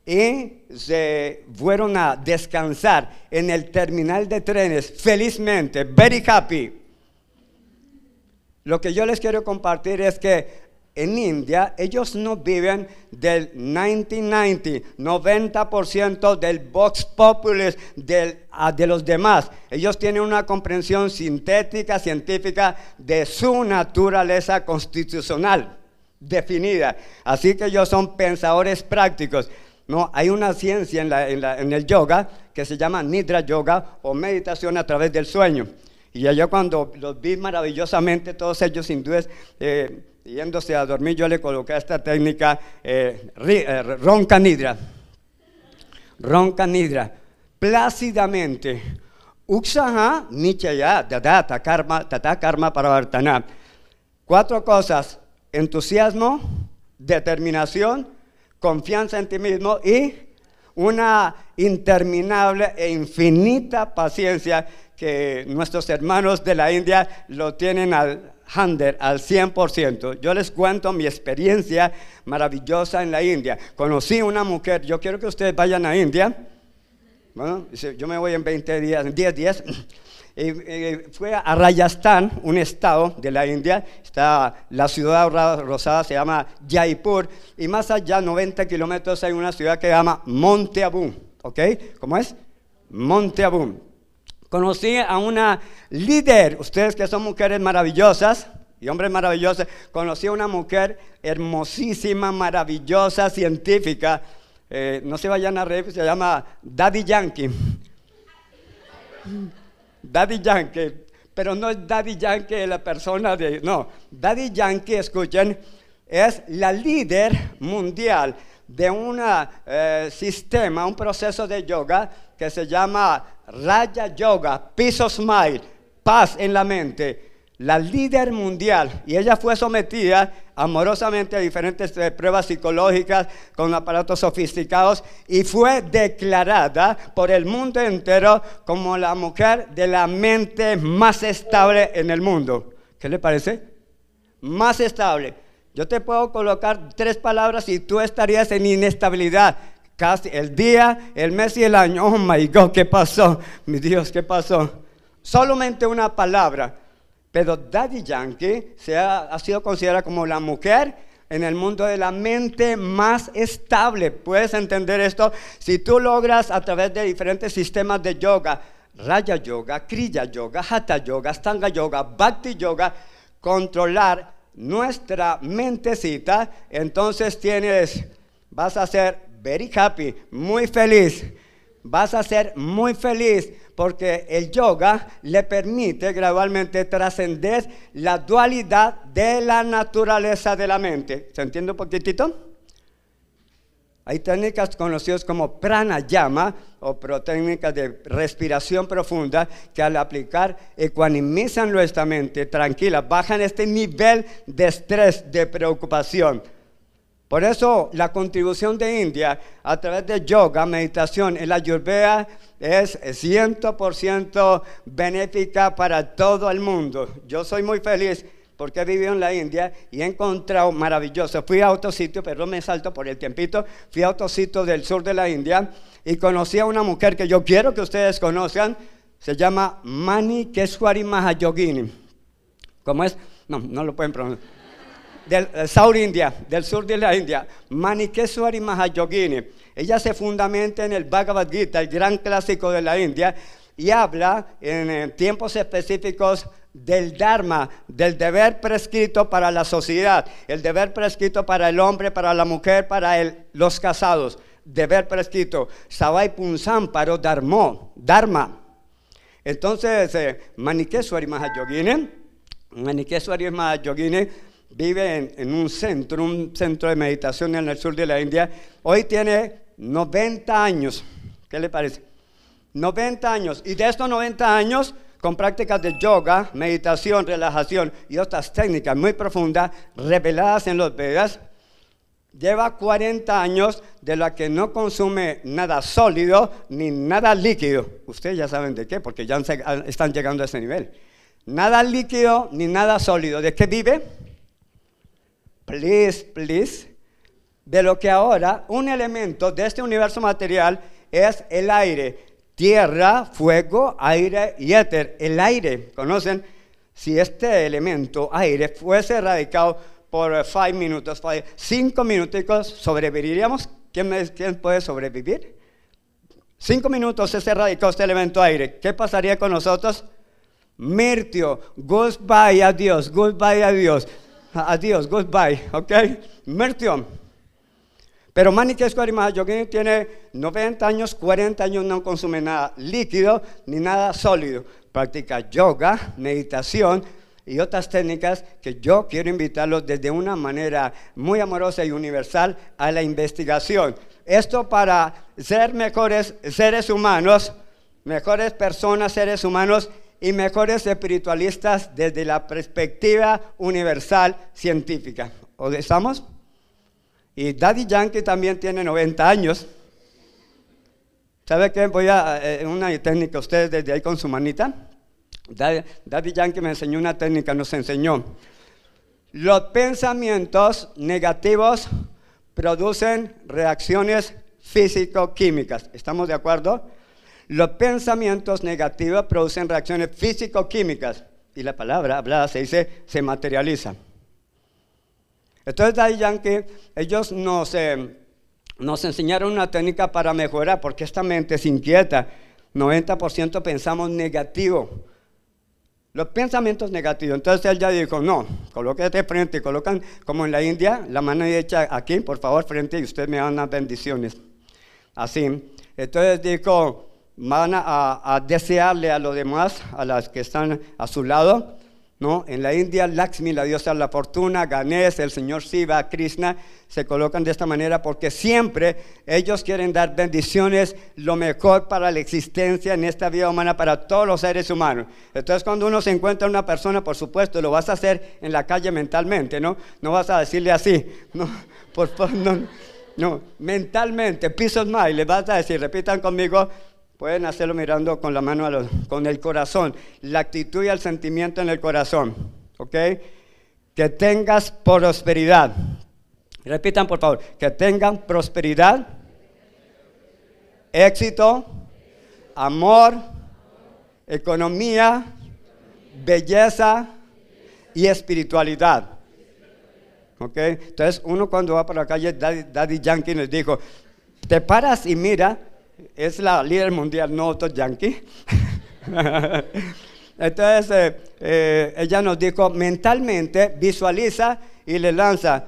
y se fueron a descansar en el terminal de trenes felizmente, very happy. Lo que yo les quiero compartir es que en India ellos no viven del 90% del vox populis de los demás. Ellos tienen una comprensión sintética, científica de su naturaleza constitucional definida. Así que ellos son pensadores prácticos. No, hay una ciencia en el yoga que se llama Nidra Yoga o meditación a través del sueño. Y yo cuando los vi maravillosamente, todos ellos hindúes, yéndose a dormir, yo le coloqué esta técnica Ronca Nidra. Ronca Nidra. Plácidamente, Uksaha nichaya dadata karma tata karma paravartana. 4 cosas: entusiasmo, determinación, confianza en ti mismo y una interminable e infinita paciencia que nuestros hermanos de la India lo tienen al 100%. Yo les cuento mi experiencia maravillosa en la India. Conocí una mujer, yo quiero que ustedes vayan a India. Bueno, yo me voy en 20 días, en 10 días. Fue a Rajasthan, un estado de la India. Está la ciudad rosada, se llama Jaipur. Y más allá, 90 kilómetros, hay una ciudad que se llama Monte Abu. ¿Ok? ¿Cómo es? Monte Abu. Conocí a una líder, ustedes que son mujeres maravillosas y hombres maravillosos, conocí a una mujer hermosísima, maravillosa, científica, no se vayan a reír, se llama Daddy Yankee. Daddy Yankee, pero no es Daddy Yankee la persona de, no, Daddy Yankee, escuchen, es la líder mundial de un sistema, un proceso de yoga que se llama Raja Yoga, Peace of Mind, paz en la mente, la líder mundial. Y ella fue sometida amorosamente a diferentes pruebas psicológicas con aparatos sofisticados y fue declarada por el mundo entero como la mujer de la mente más estable en el mundo. ¿Qué le parece? Más estable. Yo te puedo colocar 3 palabras y tú estarías en inestabilidad. Casi el día, el mes y el año. Oh my God, ¿qué pasó? Mi Dios, ¿qué pasó? Solamente una palabra. Pero Daddy Yankee ha sido considerada como la mujer en el mundo de la mente más estable. ¿Puedes entender esto? Si tú logras a través de diferentes sistemas de yoga, Raja Yoga, Kriya Yoga, Hatha Yoga, Stanga Yoga, Bhakti Yoga, controlar nuestra mentecita, entonces vas a ser very happy, muy feliz. Vas a ser muy feliz porque el yoga le permite gradualmente trascender la dualidad de la naturaleza de la mente. ¿Se entiende un poquitito? Hay técnicas conocidas como pranayama o técnicas de respiración profunda que al aplicar ecuanimizan nuestra mente tranquila, bajan este nivel de estrés, de preocupación. Por eso la contribución de India a través de yoga, meditación, el ayurveda es 100% benéfica para todo el mundo. Yo soy muy feliz porque he vivido en la India y he encontrado maravilloso. Fui a otro sitio, pero me salto por el tiempito, fui a otro sitio del sur de la India y conocí a una mujer que yo quiero que ustedes conozcan, se llama Manikeshwari Mahayogini. ¿Cómo es? No lo pueden pronunciar. Del sur de la India, Manikeshwari Mahayogini. Ella se fundamenta en el Bhagavad Gita, el gran clásico de la India, y habla en tiempos específicos del Dharma, del deber prescrito para la sociedad, el deber prescrito para el hombre, para la mujer, para los casados, deber prescrito, Savai Punsamparo Dharma. Entonces, Manikeshwari Mahayogini vive en un centro de meditación en el sur de la India. Hoy tiene 90 años. ¿Qué le parece? 90 años. Y de estos 90 años, con prácticas de yoga, meditación, relajación y otras técnicas muy profundas, reveladas en los Vedas, lleva 40 años de la que no consume nada sólido ni nada líquido. Ustedes ya saben de qué, porque ya están llegando a ese nivel. Nada líquido ni nada sólido. ¿De qué vive? Please, de lo que ahora un elemento de este universo material es el aire, tierra, fuego, aire y éter. El aire, ¿conocen? Si este elemento, aire, fuese erradicado por 5 minutos, ¿sobreviviríamos? ¿Quién puede sobrevivir? 5 minutos es erradicado este elemento aire. ¿Qué pasaría con nosotros? Mirtio, goodbye, adiós, goodbye, ¿ok? Mirtio. Pero Manikeshwari Mahayogini tiene 90 años, 40 años, no consume nada líquido ni nada sólido. Practica yoga, meditación y otras técnicas que yo quiero invitarlos desde una manera muy amorosa y universal a la investigación. Esto para ser mejores seres humanos, mejores personas, seres humanos y mejores espiritualistas desde la perspectiva universal científica. ¿O estamos? Y Daddy Yankee también tiene 90 años. ¿Sabe qué? Voy a una técnica, ustedes desde ahí con su manita. Daddy Yankee me enseñó una técnica, nos enseñó. Los pensamientos negativos producen reacciones físico-químicas. ¿Estamos de acuerdo? Los pensamientos negativos producen reacciones físico-químicas. Y la palabra hablada se dice, se materializa. Entonces, Daddy Yankee, ellos nos enseñaron una técnica para mejorar, porque esta mente es inquieta. 90% pensamos negativo. Los pensamientos negativos. Entonces él ya dijo, no, colóquete frente, colocan como en la India, la mano derecha aquí, por favor, frente, y ustedes me dan las bendiciones. Así. Entonces dijo, van a desearle a los demás, a las que están a su lado, ¿no? En la India, Lakshmi, la diosa de la fortuna, Ganesh, el señor Shiva, Krishna, se colocan de esta manera porque siempre ellos quieren dar bendiciones, lo mejor para la existencia en esta vida humana, para todos los seres humanos. Entonces, cuando uno se encuentra una persona, por supuesto, lo vas a hacer en la calle mentalmente, ¿no? No vas a decirle así, no, por favor, no, mentalmente, peace of mind, le vas a decir, repitan conmigo. Pueden hacerlo mirando con la mano, con el corazón, la actitud y el sentimiento en el corazón, ¿ok? Que tengas prosperidad. Repitan, por favor, que tengan prosperidad, éxito, amor, economía, belleza y espiritualidad. ¿Ok? Entonces, uno cuando va por la calle, Daddy Yankee les dijo, te paras y mira. Es la líder mundial, no otro yankee. Entonces, ella nos dijo, mentalmente visualiza y le lanza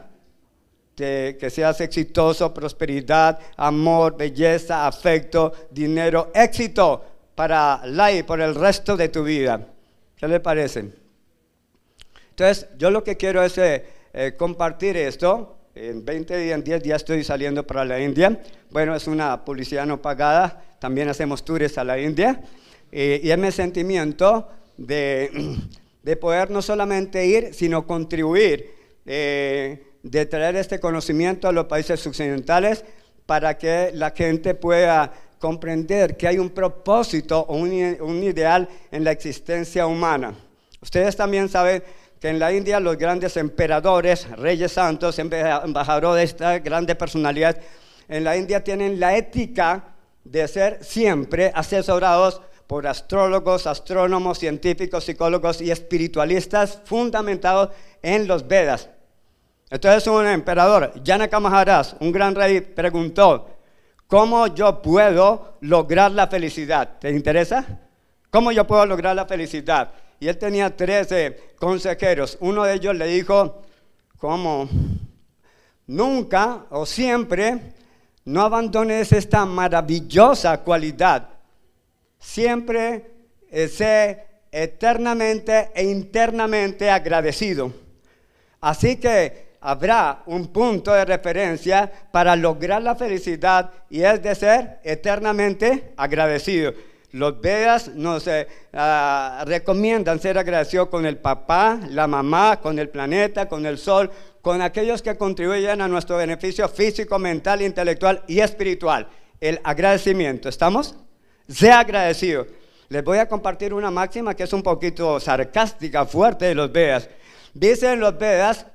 que seas exitoso, prosperidad, amor, belleza, afecto, dinero, éxito para por el resto de tu vida. ¿Qué le parece? Entonces, yo lo que quiero es compartir esto. En 20 días, en 10 días estoy saliendo para la India. Bueno, es una publicidad no pagada. También hacemos tours a la India. Y es mi sentimiento de poder no solamente ir, sino contribuir, de traer este conocimiento a los países occidentales para que la gente pueda comprender que hay un propósito o un ideal en la existencia humana. Ustedes también saben que en la India los grandes emperadores, reyes santos, embajadores de estas grandes personalidades, en la India tienen la ética de ser siempre asesorados por astrólogos, astrónomos, científicos, psicólogos y espiritualistas fundamentados en los Vedas. Entonces un emperador, Janaka Maharaj, un gran rey, preguntó, ¿cómo yo puedo lograr la felicidad? ¿Te interesa? ¿Cómo yo puedo lograr la felicidad? Y él tenía 13 consejeros. Uno de ellos le dijo, ¿cómo? Nunca o siempre no abandones esta maravillosa cualidad. Siempre sé eternamente e internamente agradecido. Así que habrá un punto de referencia para lograr la felicidad y es de ser eternamente agradecido. Los Vedas nos recomiendan ser agradecidos con el papá, la mamá, con el planeta, con el sol, con aquellos que contribuyen a nuestro beneficio físico, mental, intelectual y espiritual. El agradecimiento, ¿estamos? Sea agradecido. Les voy a compartir una máxima que es un poquito sarcástica, fuerte de los Vedas. Dicen los Vedas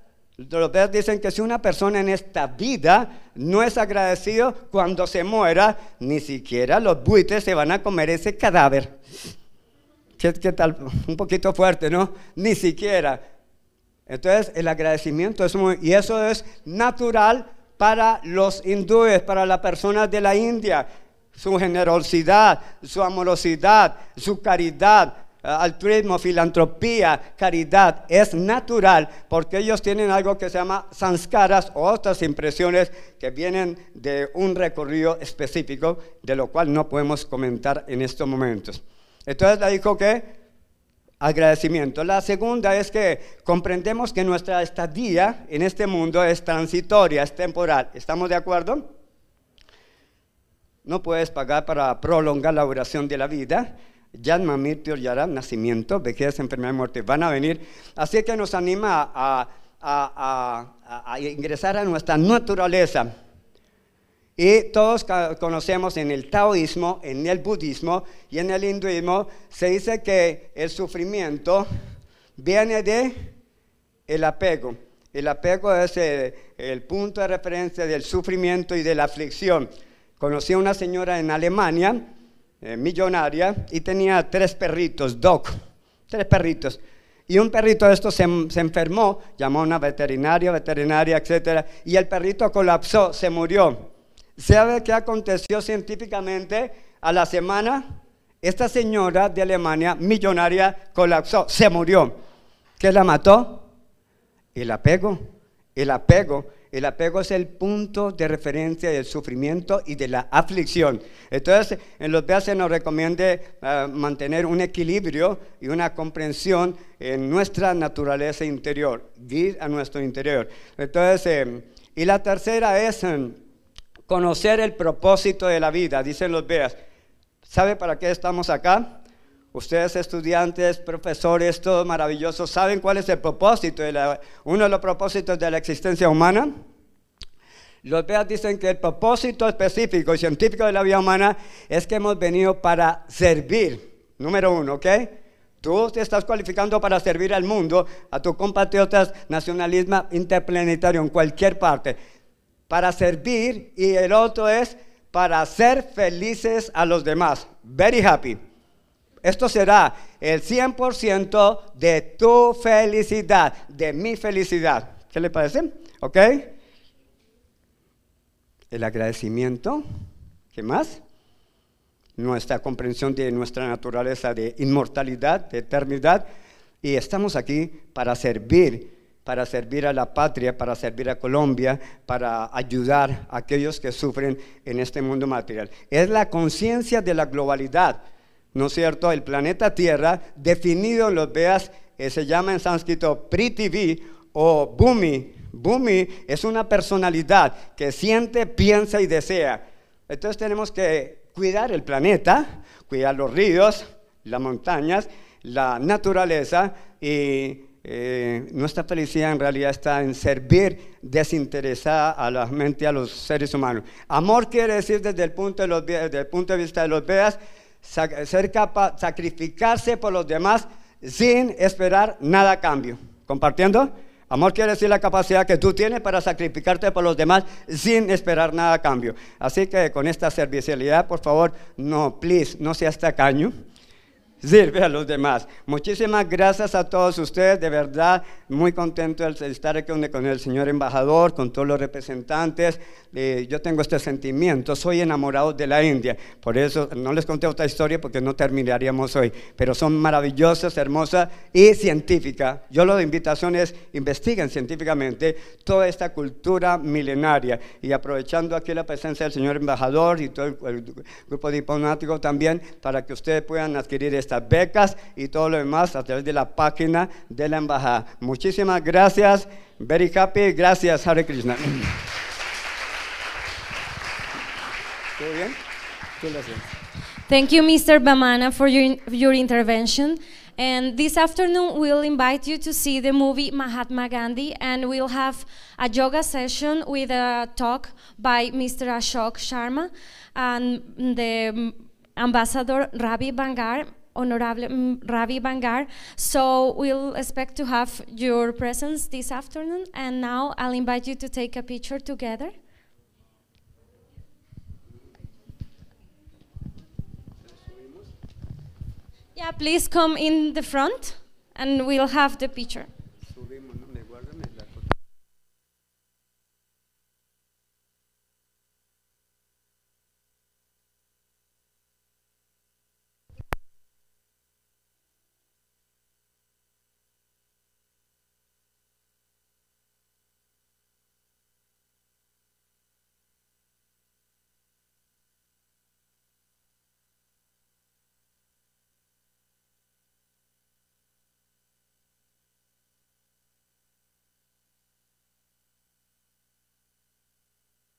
dicen que si una persona en esta vida no es agradecido, cuando se muera, ni siquiera los buitres se van a comer ese cadáver. ¿Qué tal? Un poquito fuerte, ¿no? Ni siquiera. Entonces, el agradecimiento es y eso es natural para los hindúes, para las personas de la India. Su generosidad, su amorosidad, su caridad, altruismo, filantropía, caridad, es natural porque ellos tienen algo que se llama sanskaras o otras impresiones que vienen de un recorrido específico, de lo cual no podemos comentar en estos momentos. Entonces le dijo que agradecimiento. La segunda es que comprendemos que nuestra estadía en este mundo es transitoria, es temporal. ¿Estamos de acuerdo? no puedes pagar para prolongar la duración de la vida. Yanma, Mirtio, Yara, nacimiento, vejez, enfermedad y muerte van a venir. Así que nos anima a ingresar a nuestra naturaleza. Y todos conocemos en el taoísmo, en el budismo y en el hinduismo, se dice que el sufrimiento viene de el apego. El apego es el punto de referencia del sufrimiento y de la aflicción. Conocí a una señora en Alemania, millonaria, y tenía 3 perritos, 3 perritos. Y un perrito de estos se enfermó, llamó a una veterinaria, etc. Y el perrito colapsó, se murió. ¿Sabe qué aconteció científicamente? A la semana, esta señora de Alemania, millonaria, colapsó, se murió. ¿Qué la mató? El apego. El apego es el punto de referencia del sufrimiento y de la aflicción. Entonces, en los días se nos recomienda mantener un equilibrio y una comprensión en nuestra naturaleza interior, ir a nuestro interior. Entonces, y la tercera es conocer el propósito de la vida. Dicen los Vedas, ¿sabe para qué estamos acá? Ustedes estudiantes, profesores, todos maravillosos, ¿saben cuál es el propósito? Uno de los propósitos de la existencia humana. Los Vedas dicen que el propósito específico y científico de la vida humana es que hemos venido para servir. Número 1, ¿ok? Tú te estás cualificando para servir al mundo, a tus compatriotas, nacionalismo interplanetario en cualquier parte. Para servir, y el otro es para hacer felices a los demás. Very happy. Esto será el 100% de tu felicidad, de mi felicidad. ¿Qué le parece? ¿Ok? El agradecimiento. ¿Qué más? Nuestra comprensión de nuestra naturaleza de inmortalidad, de eternidad. Y estamos aquí para servir a la patria, para servir a Colombia, para ayudar a aquellos que sufren en este mundo material. Es la conciencia de la globalidad. ¿No es cierto? El planeta Tierra, definido en los Vedas, se llama en sánscrito Prithvi o Bhumi. Bhumi es una personalidad que siente, piensa y desea. Entonces tenemos que cuidar el planeta, cuidar los ríos, las montañas, la naturaleza y nuestra felicidad en realidad está en servir desinteresada a la mente, a los seres humanos. Amor quiere decir desde el punto de vista de los Vedas, ser capaz, sacrificarse por los demás sin esperar nada a cambio. ¿Compartiendo? Amor quiere decir la capacidad que tú tienes para sacrificarte por los demás sin esperar nada a cambio. Así que con esta servicialidad, por favor, no seas tacaño. Sirve a los demás. Muchísimas gracias a todos ustedes, de verdad, muy contento de estar aquí con el señor embajador, con todos los representantes. Yo tengo este sentimiento, soy enamorado de la India, por eso no les conté otra historia porque no terminaríamos hoy, pero son maravillosas, hermosas y científicas. Yo lo de invitación es, investiguen científicamente toda esta cultura milenaria y aprovechando aquí la presencia del señor embajador y todo el grupo diplomático también, para que ustedes puedan adquirir estas becas y todo lo demás a través de la página de la embajada. Muchísimas gracias, very happy, gracias, Hare Krishna. ¿Todo bien? Gracias. Thank you, Mr. Bamana, for your intervention. And this afternoon, we'll invite you to see the movie Mahatma Gandhi, and we'll have a yoga session with a talk by Mr. Ashok Sharma and the Ambassador Ravi Bangar, Honorable Ravi Bangar. So we'll expect to have your presence this afternoon, and now I'll invite you to take a picture together. Yeah, please come in the front and we'll have the picture.